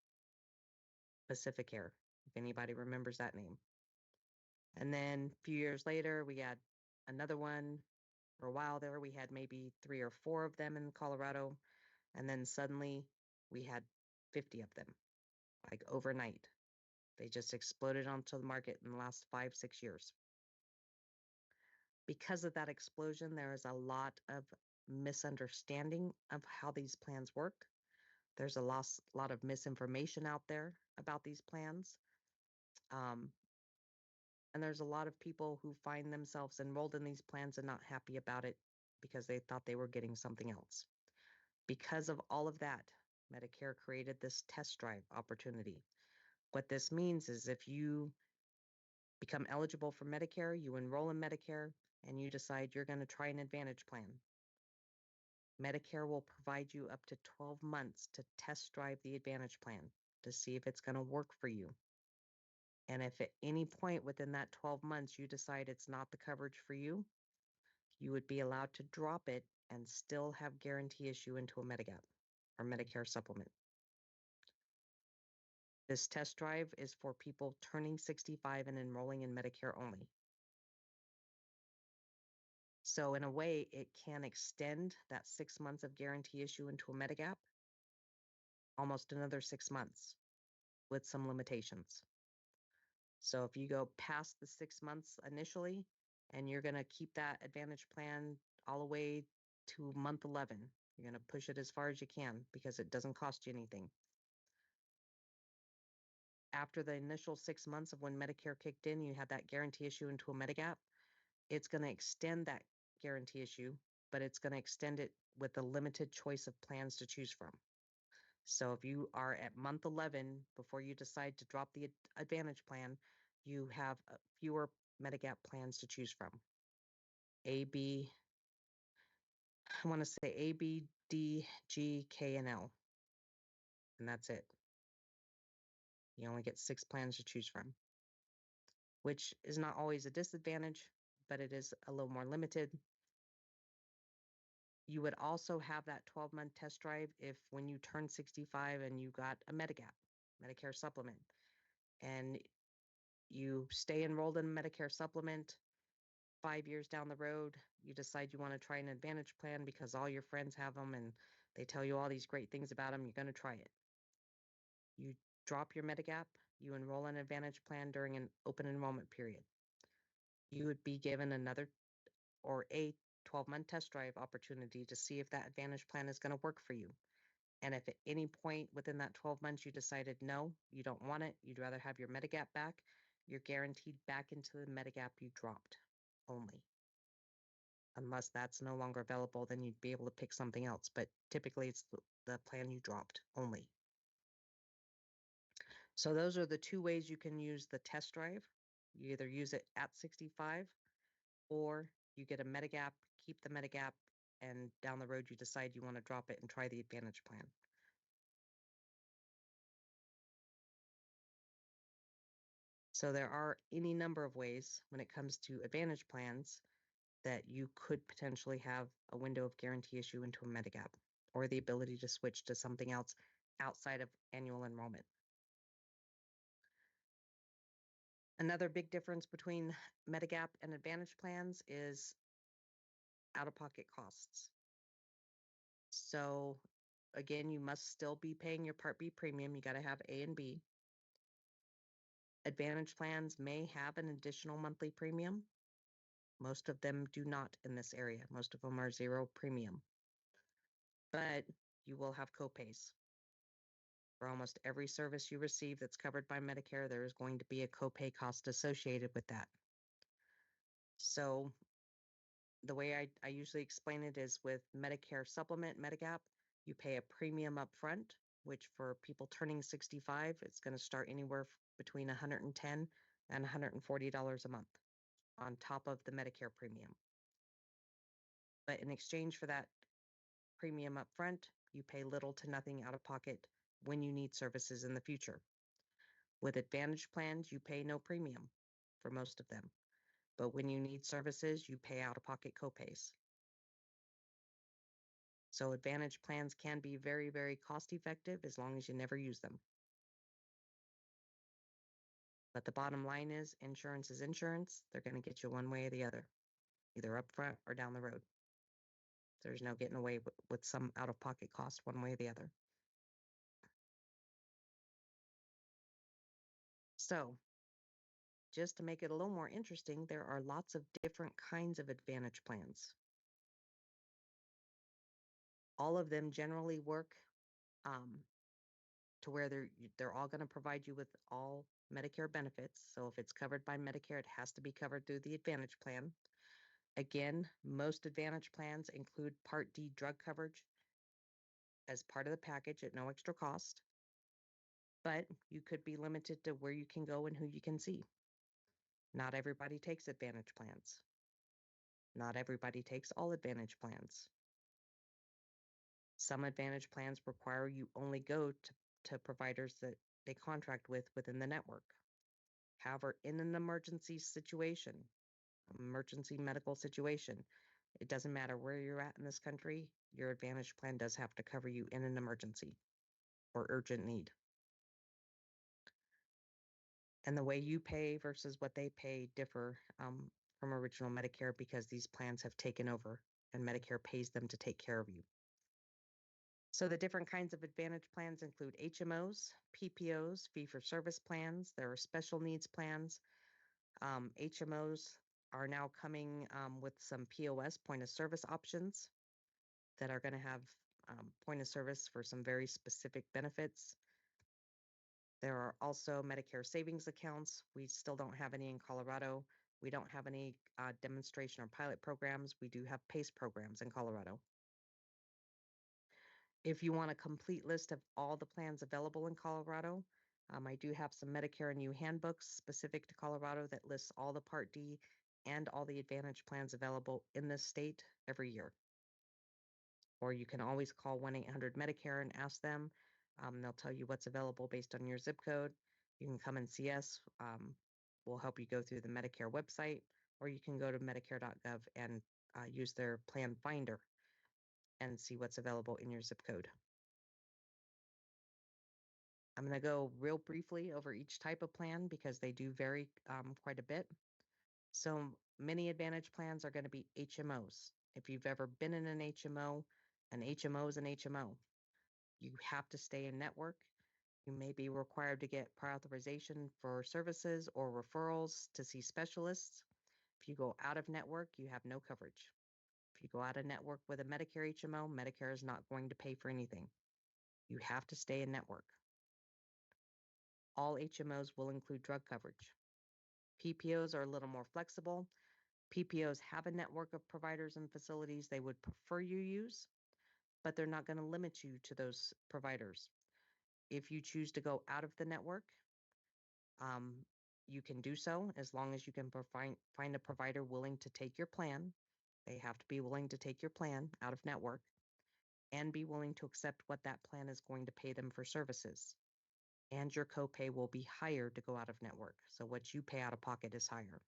Pacificare, if anybody remembers that name. And then a few years later, we had another one. For a while there, we had maybe 3 or 4 of them in Colorado. And then suddenly we had 50 of them, like overnight. They just exploded onto the market in the last 5-6 years. Because of that explosion, there is a lot of misunderstanding of how these plans work. There's a lot of misinformation out there about these plans. And there's a lot of people who find themselves enrolled in these plans and not happy about it because they thought they were getting something else. Because of all of that, Medicare created this test drive opportunity. What this means is if you become eligible for Medicare, you enroll in Medicare, and you decide you're going to try an Advantage plan, Medicare will provide you up to 12 months to test drive the Advantage plan to see if it's going to work for you. And if at any point within that 12 months you decide it's not the coverage for you, you would be allowed to drop it and still have guarantee issue into a Medigap or Medicare supplement. This test drive is for people turning 65 and enrolling in Medicare only. So in a way, it can extend that 6 months of guarantee issue into a Medigap almost another 6 months with some limitations. So if you go past the 6 months initially, and you're going to keep that Advantage plan all the way to month 11, you're going to push it as far as you can because it doesn't cost you anything. After the initial 6 months of when Medicare kicked in, you had that guarantee issue into a Medigap. It's going to extend that guarantee issue, but it's going to extend it with a limited choice of plans to choose from. So if you are at month 11, before you decide to drop the Advantage plan, you have fewer Medigap plans to choose from. I want to say A, B, D, G, K, and L. And that's it. You only get 6 plans to choose from, which is not always a disadvantage, but it is a little more limited. You would also have that 12-month test drive if when you turn 65 and you got a Medigap, Medicare supplement, and you stay enrolled in a Medicare supplement. 5 years down the road, you decide you want to try an Advantage plan because all your friends have them and they tell you all these great things about them. You're going to try it. You drop your Medigap, you enroll in an Advantage plan during an open enrollment period. You would be given another or a 12-month test drive opportunity to see if that Advantage plan is going to work for you. And if at any point within that 12 months you decided no, you don't want it, you'd rather have your Medigap back, you're guaranteed back into the Medigap you dropped only. Unless that's no longer available, then you'd be able to pick something else. But typically it's the plan you dropped only. So those are the 2 ways you can use the test drive. You either use it at 65 or you get a Medigap, keep the Medigap, and down the road you decide you want to drop it and try the Advantage plan. So there are any number of ways when it comes to Advantage plans that you could potentially have a window of guarantee issue into a Medigap or the ability to switch to something else outside of annual enrollment. Another big difference between Medigap and Advantage plans is out-of-pocket costs. So again, you must still be paying your Part B premium. You got to have A and B. Advantage plans may have an additional monthly premium. Most of them do not in this area. Most of them are 0 premium. But you will have copays. For almost every service you receive that's covered by Medicare, there is going to be a copay cost associated with that. So the way I usually explain it is with Medicare supplement, Medigap, you pay a premium up front, which for people turning 65, it's going to start anywhere between $110 and $140 a month on top of the Medicare premium. But in exchange for that premium up front, you pay little to nothing out of pocket when you need services in the future. With Advantage plans, you pay no premium for most of them. But when you need services, you pay out-of-pocket copays. So Advantage plans can be very, very cost-effective as long as you never use them. But the bottom line is insurance is insurance. They're going to get you one way or the other, either up front or down the road. There's no getting away with some out-of-pocket cost one way or the other. So just to make it a little more interesting, there are lots of different kinds of Advantage plans. All of them generally work to where they're all going to provide you with all Medicare benefits. So if it's covered by Medicare, it has to be covered through the Advantage plan. Again, most Advantage plans include Part D drug coverage as part of the package at no extra cost, but you could be limited to where you can go and who you can see. Not everybody takes Advantage plans. Not everybody takes all Advantage plans. Some Advantage plans require you only go to providers that they contract with within the network. However, in an emergency situation, emergency medical situation, it doesn't matter where you're at in this country, your Advantage plan does have to cover you in an emergency or urgent need. And the way you pay versus what they pay differ from original Medicare because these plans have taken over and Medicare pays them to take care of you. So the different kinds of Advantage plans include HMOs, PPOs, fee-for-service plans. There are special needs plans. HMOs are now coming with some POS, point of service options that are going to have point of service for some very specific benefits. There are also Medicare savings accounts. We still don't have any in Colorado. We don't have any demonstration or pilot programs. We do have PACE programs in Colorado. If you want a complete list of all the plans available in Colorado, I do have some Medicare and U handbooks specific to Colorado that lists all the Part D and all the Advantage plans available in this state every year. Or you can always call 1-800-Medicare and ask them. They'll tell you what's available based on your zip code. You can come and see us. We'll help you go through the Medicare website, or you can go to medicare.gov and use their plan finder and see what's available in your zip code. I'm going to go real briefly over each type of plan because they do vary quite a bit. So many Advantage plans are going to be HMOs. If you've ever been in an HMO is an HMO. You have to stay in network. You may be required to get prior authorization for services or referrals to see specialists. If you go out of network, you have no coverage. If you go out of network with a Medicare HMO, Medicare is not going to pay for anything. You have to stay in network. All HMOs will include drug coverage. PPOs are a little more flexible. PPOs have a network of providers and facilities they would prefer you use, but they're not going to limit you to those providers. If you choose to go out of the network, you can do so as long as you can find a provider willing to take your plan. They have to be willing to take your plan out of network and be willing to accept what that plan is going to pay them for services. And your copay will be higher to go out of network. So what you pay out of pocket is higher.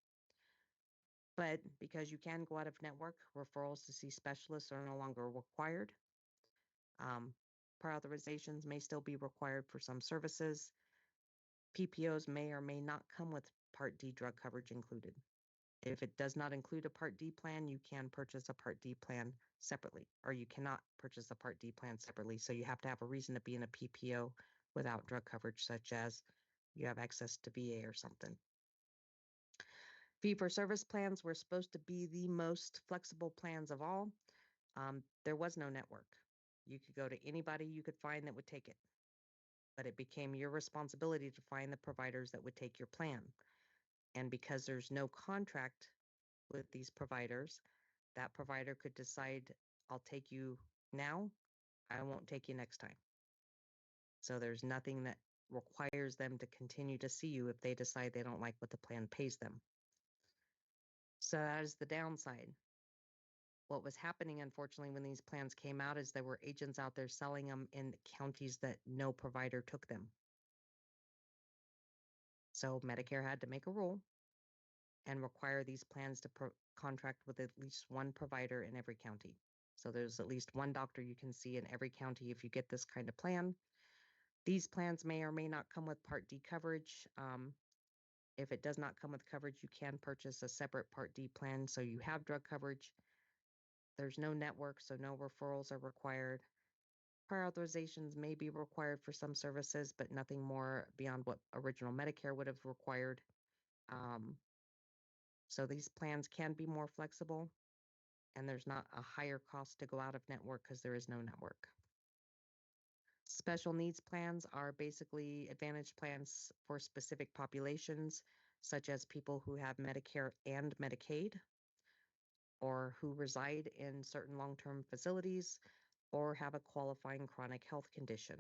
But because you can go out of network, referrals to see specialists are no longer required. Prior authorizations may still be required for some services. PPOs may or may not come with Part D drug coverage included. If it does not include a Part D plan, you can purchase a Part D plan separately, or you cannot purchase a Part D plan separately. So you have to have a reason to be in a PPO without drug coverage, such as you have access to VA or something. Fee-for-service plans were supposed to be the most flexible plans of all. There was no network. You could go to anybody you could find that would take it. But it became your responsibility to find the providers that would take your plan. And because there's no contract with these providers, that provider could decide, I'll take you now, I won't take you next time. So there's nothing that requires them to continue to see you if they decide they don't like what the plan pays them. So that is the downside. What was happening, unfortunately, when these plans came out is there were agents out there selling them in counties that no provider took them. So Medicare had to make a rule and require these plans to contract with at least one provider in every county. So there's at least one doctor you can see in every county if you get this kind of plan. These plans may or may not come with Part D coverage. If it does not come with coverage, you can purchase a separate Part D plan so you have drug coverage. There's no network, so no referrals are required. Prior authorizations may be required for some services, but nothing more beyond what original Medicare would have required. So these plans can be more flexible, and there's not a higher cost to go out of network because there is no network. Special needs plans are basically advantage plans for specific populations, such as people who have Medicare and Medicaid, or who reside in certain long-term facilities, or have a qualifying chronic health condition.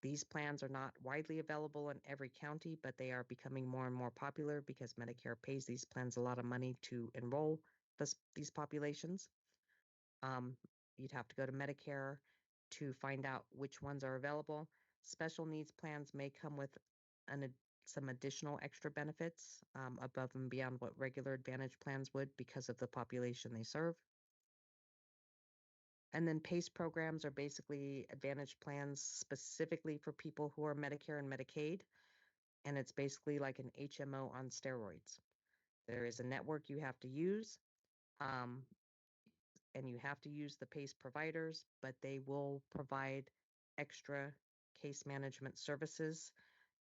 These plans are not widely available in every county, but they are becoming more and more popular because Medicare pays these plans a lot of money to enroll these populations. You'd have to go to Medicare to find out which ones are available. Special needs plans may come with some additional extra benefits above and beyond what regular Advantage plans would because of the population they serve. And then PACE programs are basically Advantage plans specifically for people who are Medicare and Medicaid. And it's basically like an HMO on steroids. There is a network you have to use, and you have to use the PACE providers, but they will provide extra case management services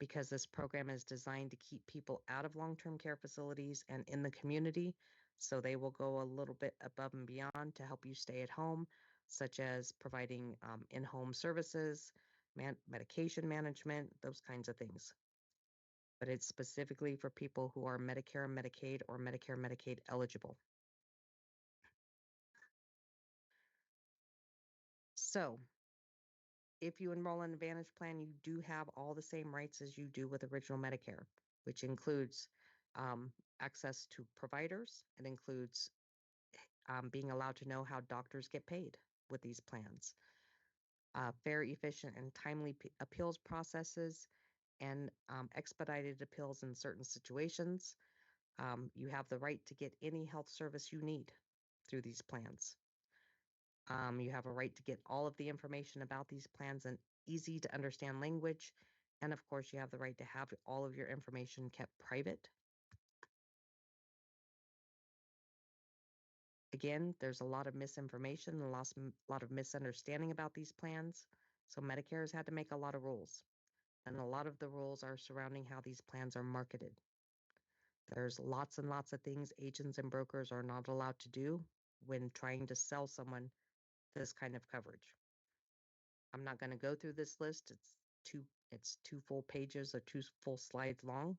because this program is designed to keep people out of long-term care facilities and in the community. So they will go a little bit above and beyond to help you stay at home, such as providing in-home services, medication management, those kinds of things. But it's specifically for people who are Medicare and Medicaid or Medicare and Medicaid eligible. So if you enroll in Advantage plan, you do have all the same rights as you do with original Medicare, which includes access to providers. It includes being allowed to know how doctors get paid with these plans, fair, efficient, and timely appeals processes, and expedited appeals in certain situations. You have the right to get any health service you need through these plans. You have a right to get all of the information about these plans in easy to understand language. And of course, you have the right to have all of your information kept private. Again, there's a lot of misinformation, a lot of misunderstanding about these plans. So Medicare has had to make a lot of rules. And a lot of the rules are surrounding how these plans are marketed. There's lots and lots of things agents and brokers are not allowed to do when trying to sell someone this kind of coverage. I'm not going to go through this list. It's two full pages or two full slides long,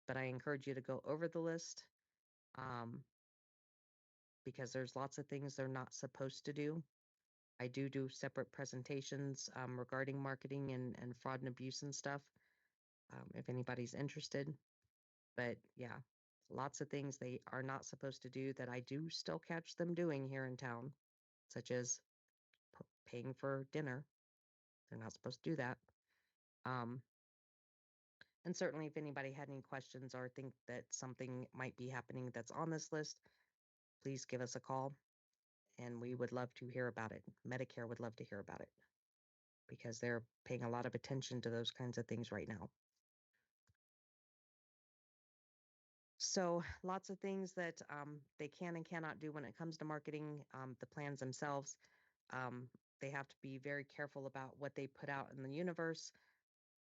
but I encourage you to go over the list because there's lots of things they're not supposed to do. I do separate presentations regarding marketing and fraud and abuse and stuff if anybody's interested. But yeah, lots of things they are not supposed to do that I do still catch them doing here in town, such as paying for dinner. They're not supposed to do that. And certainly if anybody had any questions or think that something might be happening that's on this list, please give us a call and we would love to hear about it. Medicare would love to hear about it because they're paying a lot of attention to those kinds of things right now. So lots of things that they can and cannot do when it comes to marketing the plans themselves. They have to be very careful about what they put out in the universe.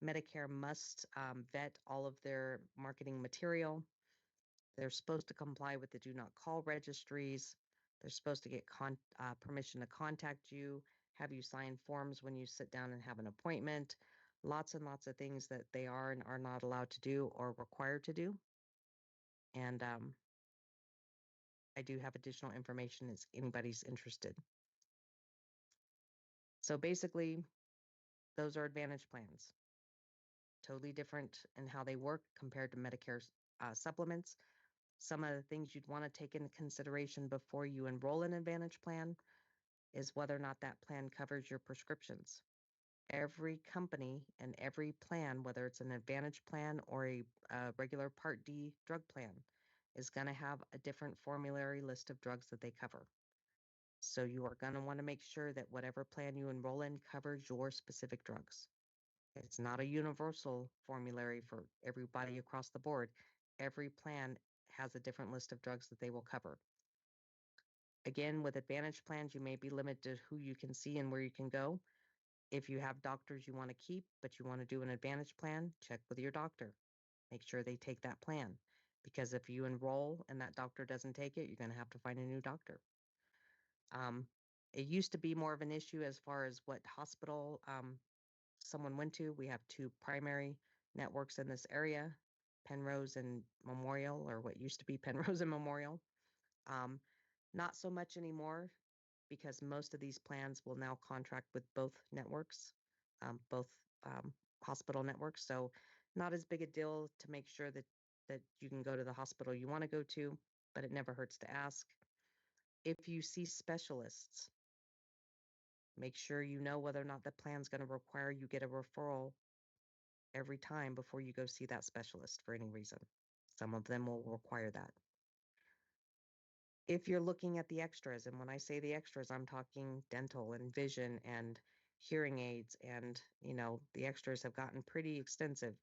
Medicare must vet all of their marketing material. They're supposed to comply with the do not call registries. They're supposed to get permission to contact you, have you sign forms when you sit down and have an appointment. Lots and lots of things that they are and are not allowed to do or required to do. And I do have additional information if anybody's interested. So basically, those are Advantage plans. Totally different in how they work compared to Medicare supplements. Some of the things you'd want to take into consideration before you enroll an Advantage plan is whether or not that plan covers your prescriptions. Every company and every plan, whether it's an Advantage plan or a regular Part D drug plan, is going to have a different formulary list of drugs that they cover. So you are going to want to make sure that whatever plan you enroll in covers your specific drugs. It's not a universal formulary for everybody across the board. Every plan has a different list of drugs that they will cover. Again, with Advantage plans, you may be limited to who you can see and where you can go. If you have doctors you want to keep, but you want to do an Advantage plan, check with your doctor. Make sure they take that plan. Because if you enroll and that doctor doesn't take it, you're going to have to find a new doctor. It used to be more of an issue as far as what hospital someone went to. We have two primary networks in this area, Penrose and Memorial, or what used to be Penrose and Memorial. Not so much anymore because most of these plans will now contract with both networks, both hospital networks. So not as big a deal to make sure that you can go to the hospital you want to go to, but it never hurts to ask. If you see specialists, make sure you know whether or not the plan's going to require you get a referral every time before you go see that specialist for any reason. Some of them will require that. If you're looking at the extras, and when I say the extras, I'm talking dental and vision and hearing aids, and the extras have gotten pretty extensive.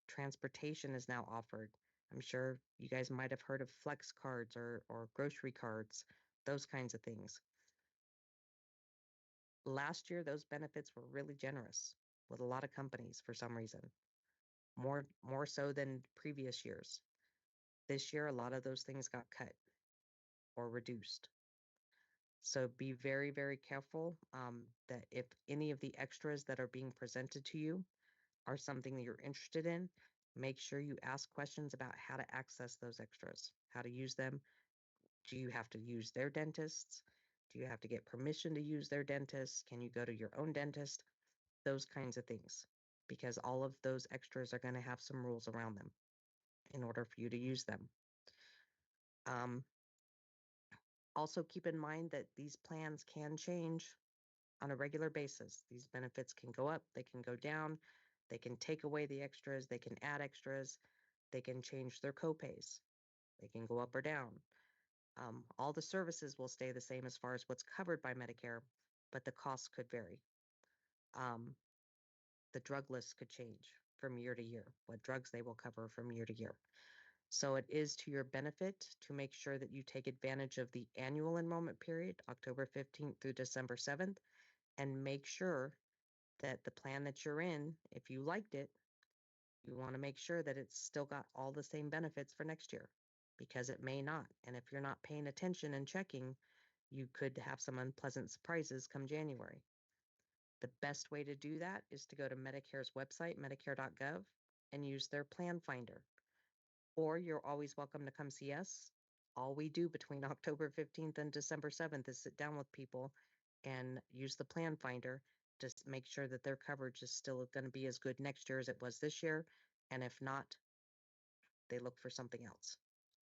Transportation is now offered. I'm sure you guys might have heard of flex cards or grocery cards, those kinds of things. Last year, those benefits were really generous with a lot of companies for some reason, more so than previous years. This year, a lot of those things got cut or reduced. So be very, very careful that if any of the extras that are being presented to you are something that you're interested in, make sure you ask questions about how to access those extras, how to use them. Do you have to use their dentists? Do you have to get permission to use their dentists? Can you go to your own dentist? Those kinds of things, because all of those extras are going to have some rules around them in order for you to use them. Also keep in mind that these plans can change on a regular basis. These benefits can go up, they can go down, they can take away the extras, they can add extras, they can change their copays, they can go up or down. All the services will stay the same as far as what's covered by Medicare, but the costs could vary. The drug list could change from year to year, what drugs they will cover from year to year. So it is to your benefit to make sure that you take advantage of the annual enrollment period, October 15th through December 7th, and make sure that the plan that you're in, if you liked it, you want to make sure that it's still got all the same benefits for next year, because it may not. And if you're not paying attention and checking, you could have some unpleasant surprises come January. The best way to do that is to go to Medicare's website, medicare.gov, and use their plan finder. Or you're always welcome to come see us. All we do between October 15th and December 7th is sit down with people and use the plan finder to make sure that their coverage is still going to be as good next year as it was this year. And if not, they look for something else.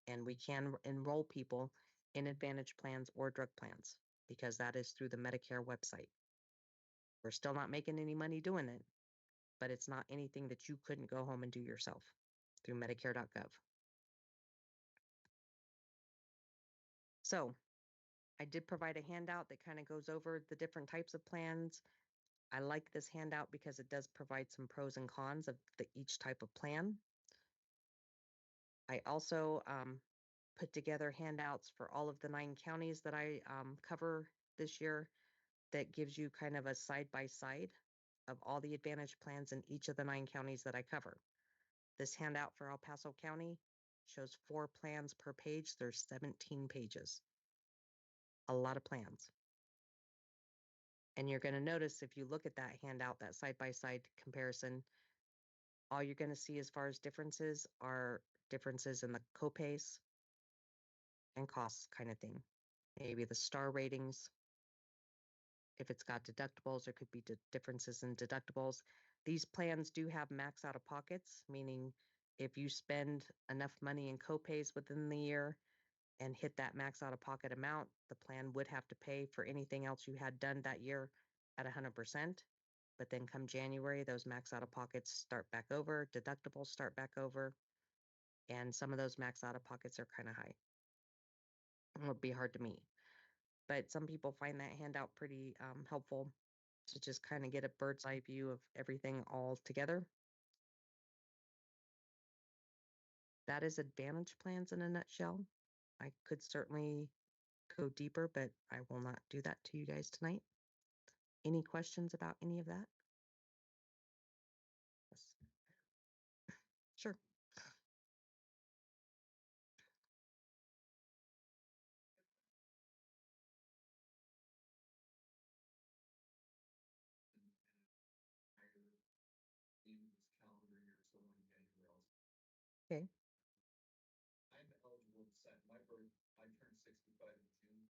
And we can enroll people in Advantage plans or drug plans because that is through the Medicare website. We're still not making any money doing it, but it's not anything that you couldn't go home and do yourself through Medicare.gov. So I did provide a handout that kind of goes over the different types of plans. I like this handout because it does provide some pros and cons of each type of plan. I also put together handouts for all of the 9 counties that I cover this year that gives you kind of a side-by-side of all the Advantage plans in each of the 9 counties that I cover. This handout for El Paso County shows 4 plans per page. There's 17 pages. A lot of plans. And you're going to notice if you look at that handout, that side-by-side comparison, all you're going to see as far as differences are differences in the copays and costs kind of thing. Maybe the star ratings. If it's got deductibles, there could be differences in deductibles. These plans do have max out-of-pockets, meaning if you spend enough money in copays within the year and hit that max out-of-pocket amount, the plan would have to pay for anything else you had done that year at 100%. But then come January, those max out-of-pockets start back over, deductibles start back over, and some of those max out-of-pockets are kind of high. It would be hard to meet. But some people find that handout pretty helpful to just kind of get a bird's eye view of everything all together. That is Advantage plans in a nutshell. I could certainly go deeper, but I will not do that to you guys tonight. Any questions about any of that? Yes. Sure. This calendar year, so in January also. Okay. I'm eligible to set my birth, I turned 65 in June.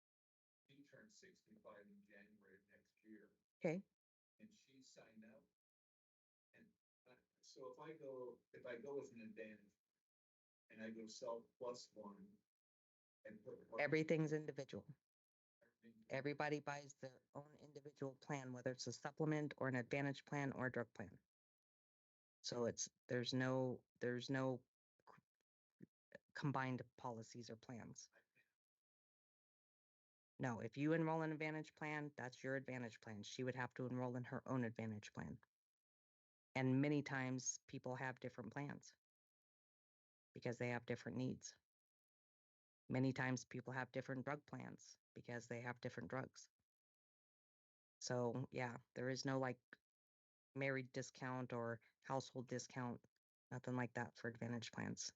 She turned 65 in January of next year, Okay. and she signed up. And so if I go with an advantage and I go self plus one and put Everything's individual. everything, Everybody buys their own individual plan, whether it's a supplement or an advantage plan or a drug plan. So there's no combined policies or plans. No, if you enroll in an advantage plan, that's your advantage plan. She would have to enroll in her own advantage plan. And many times people have different plans because they have different needs. Many times people have different drug plans because they have different drugs. So yeah, there is no like married discount or household discount, nothing like that for advantage plans.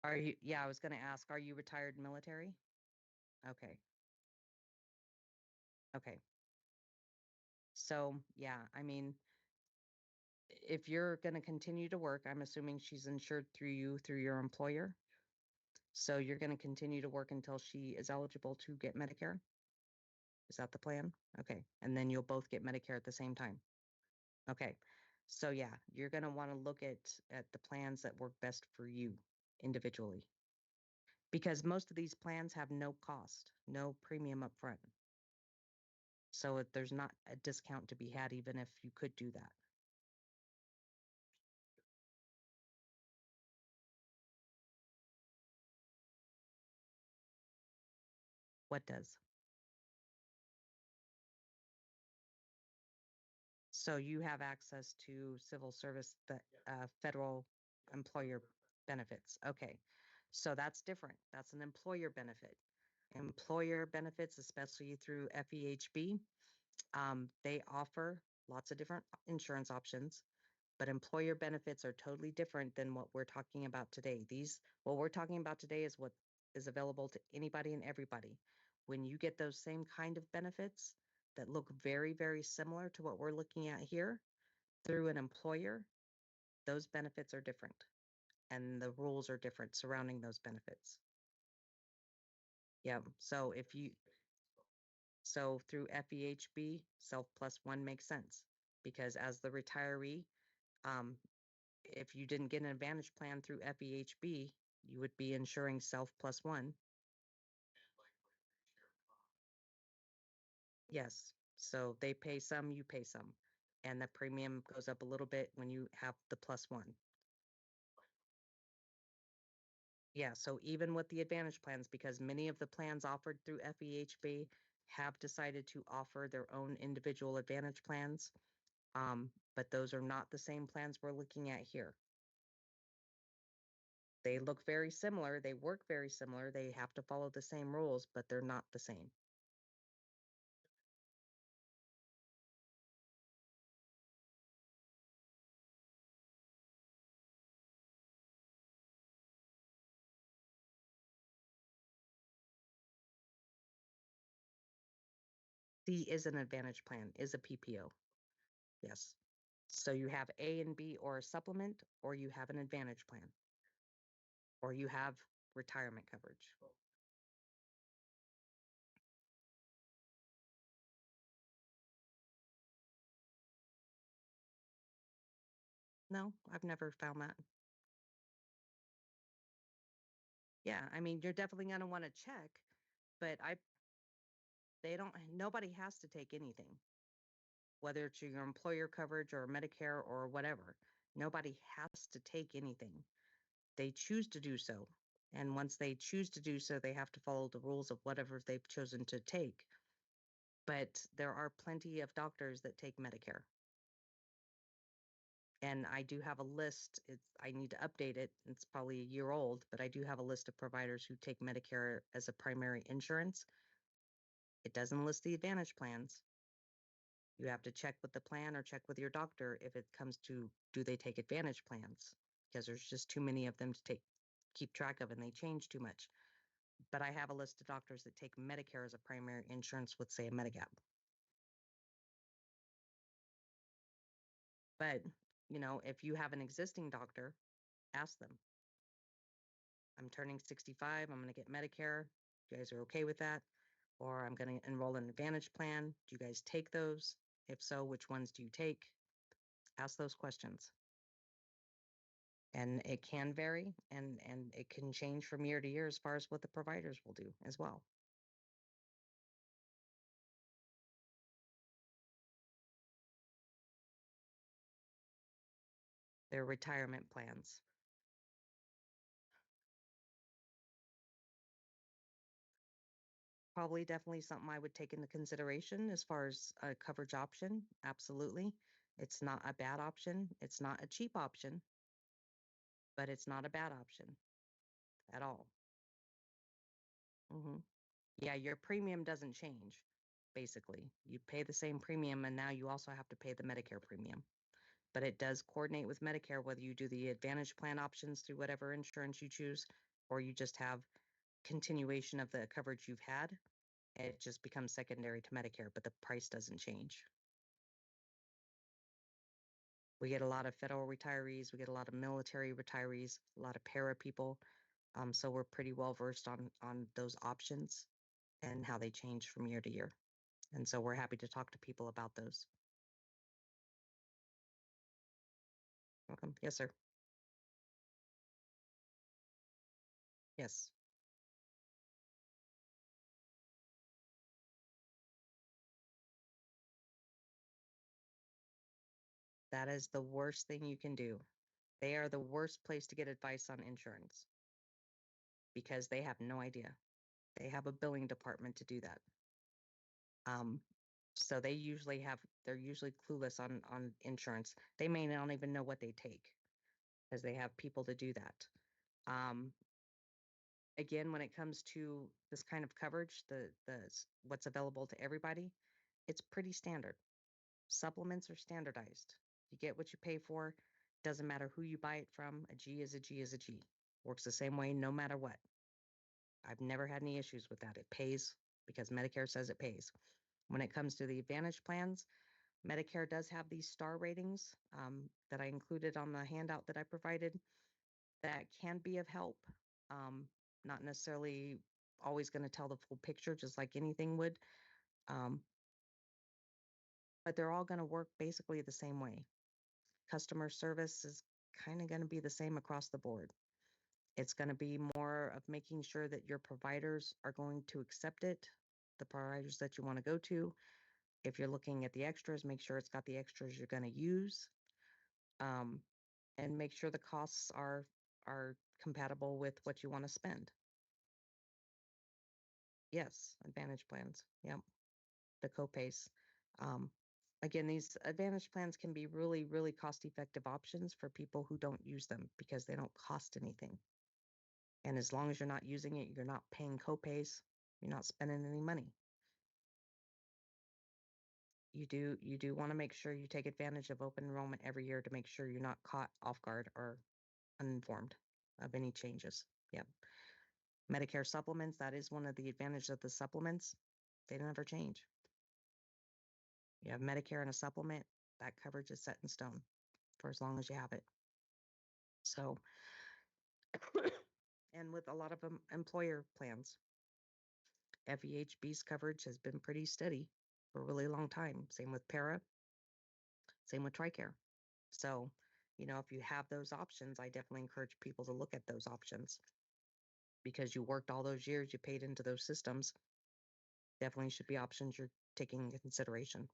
Are you, yeah, I was going to ask, are you retired military? Okay. Okay. So yeah, I mean, if you're going to continue to work, I'm assuming she's insured through you, through your employer. So you're going to continue to work until she is eligible to get Medicare? Is that the plan? Okay. And then you'll both get Medicare at the same time. Okay. So yeah, you're going to want to look at the plans that work best for you individually. Because most of these plans have no cost, no premium up front. So there's not a discount to be had even if you could do that. What does? So you have access to civil service, federal employer benefits. Okay. So that's different. That's an employer benefit. Employer benefits, especially through FEHB, they offer lots of different insurance options, but employer benefits are totally different than what we're talking about today. What we're talking about today is what is available to anybody and everybody. When you get those same kind of benefits that look very, very similar to what we're looking at here through an employer, those benefits are different and the rules are different surrounding those benefits. Yeah. So so through FEHB, self plus one makes sense because as the retiree, if you didn't get an advantage plan through FEHB, you would be insuring self plus one. Yes. So they pay some, you pay some, and the premium goes up a little bit when you have the plus one. Yeah. So even with the advantage plans, because many of the plans offered through FEHB have decided to offer their own individual advantage plans. But those are not the same plans we're looking at here. They look very similar. They work very similar. They have to follow the same rules, but they're not the same. C is an advantage plan, is a PPO. Yes. So you have A and B or a supplement, or you have an advantage plan, or you have retirement coverage. No, I've never found that. Yeah, I mean, you're definitely going to want to check, but nobody has to take anything, whether it's your employer coverage or Medicare or whatever. Nobody has to take anything. They choose to do so. And once they choose to do so, they have to follow the rules of whatever they've chosen to take. But there are plenty of doctors that take Medicare. And I do have a list. I need to update it. It's probably a year old, but I do have a list of providers who take Medicare as a primary insurance. It doesn't list the Advantage plans. You have to check with the plan or check with your doctor if it comes to, do they take Advantage plans? Because there's just too many of them to keep track of, and they change too much. But I have a list of doctors that take Medicare as a primary insurance with, say, a Medigap. But, if you have an existing doctor, ask them. I'm turning 65. I'm going to get Medicare. You guys are okay with that? Or I'm going to enroll in an Advantage plan. Do you guys take those? If so, which ones do you take? Ask those questions. And it can vary, and it can change from year to year as far as what the providers will do as well. Their retirement plans. Probably definitely something I would take into consideration as far as a coverage option. Absolutely. It's not a bad option. It's not a cheap option, but it's not a bad option at all. Yeah, your premium doesn't change, basically. You pay the same premium, and now you also have to pay the Medicare premium. But it does coordinate with Medicare, whether you do the Advantage plan options through whatever insurance you choose, or you just have continuation of the coverage you've had. It just becomes secondary to Medicare, but the price doesn't change. We get a lot of federal retirees, we get a lot of military retirees, a lot of para people. So we're pretty well versed on those options and how they change from year to year. And so we're happy to talk to people about those. Welcome. Yes, sir. Yes. That is the worst thing you can do. They are the worst place to get advice on insurance because they have no idea. They have a billing department to do that. So they're usually clueless on insurance. They may not even know what they take because they have people to do that. Again, when it comes to this kind of coverage, the what's available to everybody, it's pretty standard. Supplements are standardized. You get what you pay for. Doesn't matter who you buy it from. A G is a G is a G. Works the same way no matter what. I've never had any issues with that. It pays because Medicare says it pays. When it comes to the Advantage plans, Medicare does have these star ratings that I included on the handout that I provided that can be of help. Not necessarily always going to tell the full picture, just like anything would. But they're all going to work basically the same way. Customer service is kind of going to be the same across the board. It's going to be more of making sure that your providers are going to accept it, the providers that you want to go to. If you're looking at the extras, make sure it's got the extras you're going to use. And make sure the costs are compatible with what you want to spend. Yes, Advantage plans. Yep. The copays. Again, these Advantage plans can be really, really cost-effective options for people who don't use them because they don't cost anything. And as long as you're not using it, you're not paying copays, you're not spending any money. You do want to make sure you take advantage of open enrollment every year to make sure you're not caught off guard or uninformed of any changes. Yep. Medicare supplements, that is one of the advantages of the supplements. They never change. You have Medicare and a supplement, that coverage is set in stone for as long as you have it. So, and with a lot of employer plans, FEHB's coverage has been pretty steady for a really long time. Same with para, same with TRICARE. So, if you have those options, I definitely encourage people to look at those options because you worked all those years, you paid into those systems. Definitely should be options you're taking into consideration.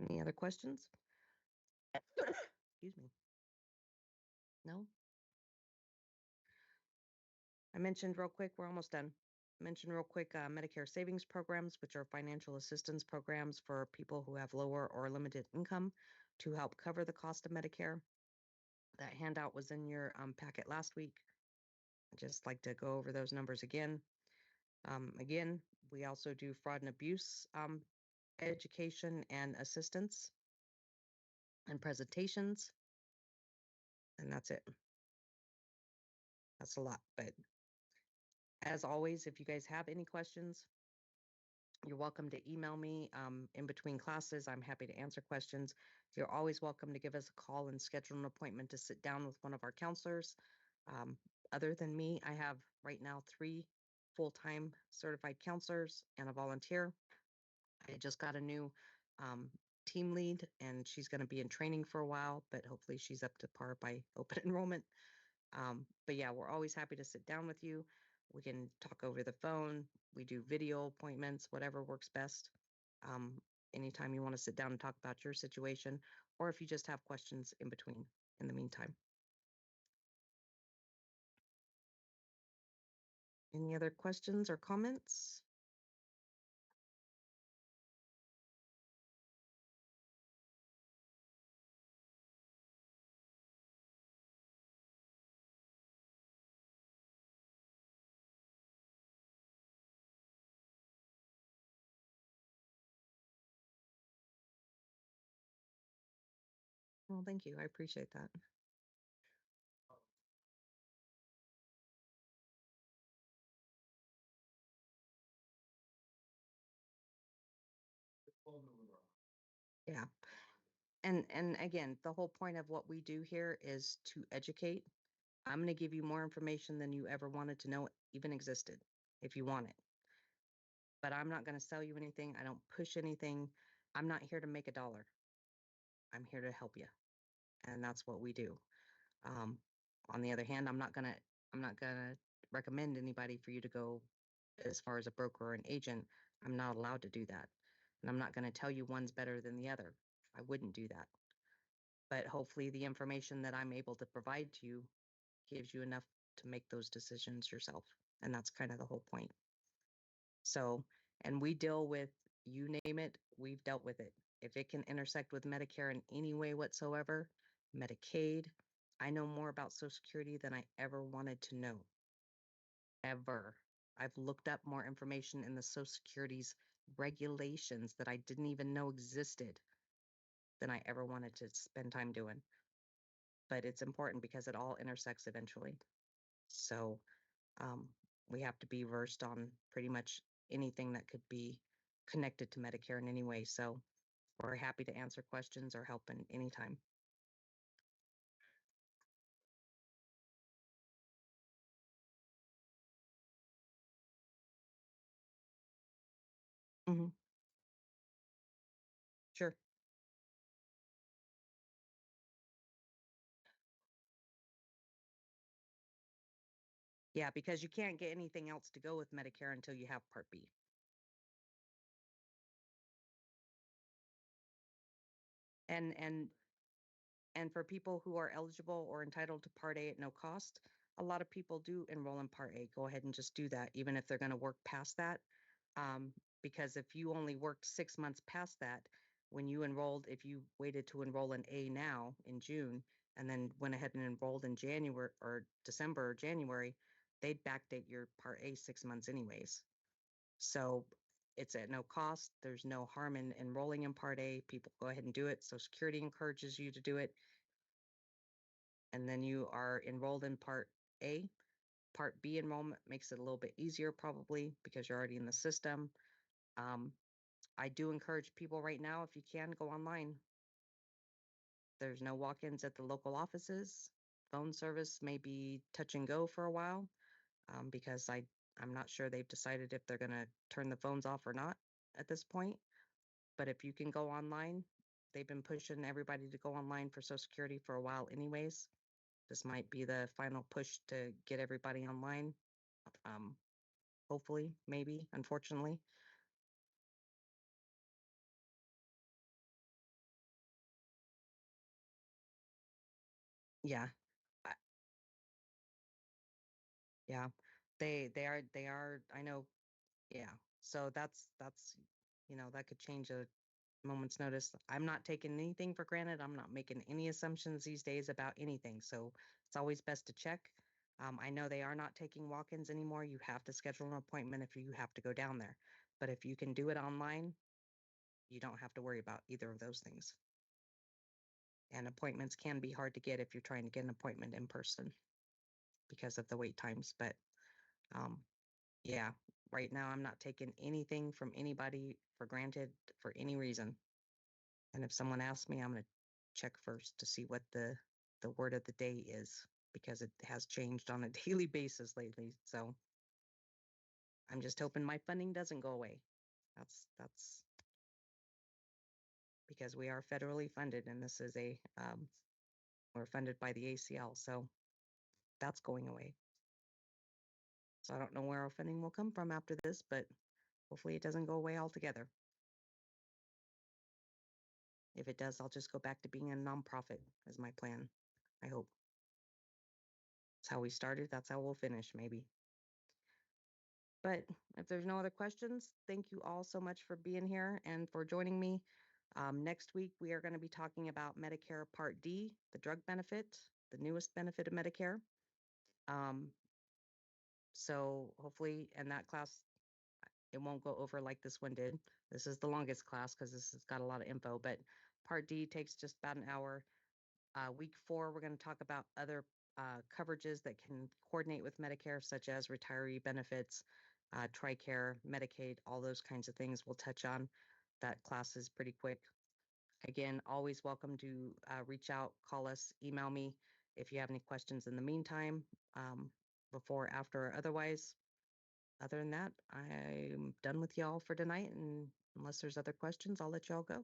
Any other questions? Excuse me. No? I mentioned real quick, we're almost done. Mention real quick Medicare savings programs, which are financial assistance programs for people who have lower or limited income. to help cover the cost of Medicare. That handout was in your packet last week. I'd just like to go over those numbers again. Again, we also do fraud and abuse education and assistance and presentations. And that's it. That's a lot. But as always, if you guys have any questions, you're welcome to email me in between classes. I'm happy to answer questions. You're always welcome to give us a call and schedule an appointment to sit down with one of our counselors. Other than me, I have right now 3 full-time certified counselors and a volunteer. I just got a new team lead, and she's going to be in training for a while, but hopefully she's up to par by open enrollment. But yeah, we're always happy to sit down with you. We can talk over the phone. We do video appointments, whatever works best. Anytime you want to sit down and talk about your situation, or if you just have questions in between in the meantime. Any other questions or comments? Well, thank you. I appreciate that. Yeah. And again, the whole point of what we do here is to educate. I'm going to give you more information than you ever wanted to know even existed, if you want it. But I'm not going to sell you anything. I don't push anything. I'm not here to make a dollar. I'm here to help you. And that's what we do. On the other hand, I'm not gonna recommend anybody for you to go as far as a broker or an agent. I'm not allowed to do that. And I'm not going to tell you one's better than the other. I wouldn't do that. But hopefully the information that I'm able to provide to you gives you enough to make those decisions yourself. And that's kind of the whole point. So, and we deal with, you name it, we've dealt with it. If it can intersect with Medicare in any way whatsoever, Medicaid, I know more about Social Security than I ever wanted to know. Ever. I've looked up more information in the Social Security's regulations that I didn't even know existed than I ever wanted to spend time doing. But it's important because it all intersects eventually. So we have to be versed on pretty much anything that could be connected to Medicare in any way. So we're happy to answer questions or help in any time. Mm-hmm. Sure. Yeah, because you can't get anything else to go with Medicare until you have Part B. And for people who are eligible or entitled to Part A at no cost, a lot of people do enroll in Part A. Go ahead and just do that, even if they're going to work past that. Because if you only worked 6 months past that, when you enrolled, if you waited to enroll in A now in June, and then went ahead and enrolled in January or December or January, they'd backdate your Part A 6 months anyways. So it's at no cost. There's no harm in enrolling in Part A. People go ahead and do it. Social Security encourages you to do it. And then you are enrolled in Part A. Part B enrollment makes it a little bit easier probably because you're already in the system. I do encourage people right now, if you can, go online. There's no walk-ins at the local offices. Phone service may be touch and go for a while because I'm not sure they've decided if they're going to turn the phones off or not at this point. But if you can go online, they've been pushing everybody to go online for Social Security for a while anyways. This might be the final push to get everybody online. Hopefully, maybe, unfortunately. Yeah. I- Yeah. They are, I know. Yeah. So that's, that could change moment's notice. I'm not taking anything for granted. I'm not making any assumptions these days about anything. So it's always best to check. I know they are not taking walk-ins anymore. You have to schedule an appointment if you have to go down there. But if you can do it online, you don't have to worry about either of those things. And appointments can be hard to get if you're trying to get an appointment in person because of the wait times. But yeah, right now I'm not taking anything from anybody for granted for any reason. And if someone asks me, I'm going to check first to see what the word of the day is, because it has changed on a daily basis lately. So I'm just hoping my funding doesn't go away. That's because we are federally funded, and this is we're funded by the ACL, so that's going away. So I don't know where our funding will come from after this, but hopefully it doesn't go away altogether. If it does, I'll just go back to being a nonprofit is my plan. I hope. That's how we started. That's how we'll finish, maybe. But if there's no other questions, thank you all so much for being here and for joining me. Next week, we are going to be talking about Medicare Part D, the drug benefit, the newest benefit of Medicare. So hopefully, in that class, it won't go over like this one did. This is the longest class because this has got a lot of info, but Part D takes just about an hour. Week 4, we're going to talk about other coverages that can coordinate with Medicare, such as retiree benefits, TRICARE, Medicaid, all those kinds of things we'll touch on. That class is pretty quick. Again, always welcome to reach out, call us, email me if you have any questions in the meantime, before, after, or otherwise. Other than that, I'm done with y'all for tonight, and unless there's other questions, I'll let y'all go.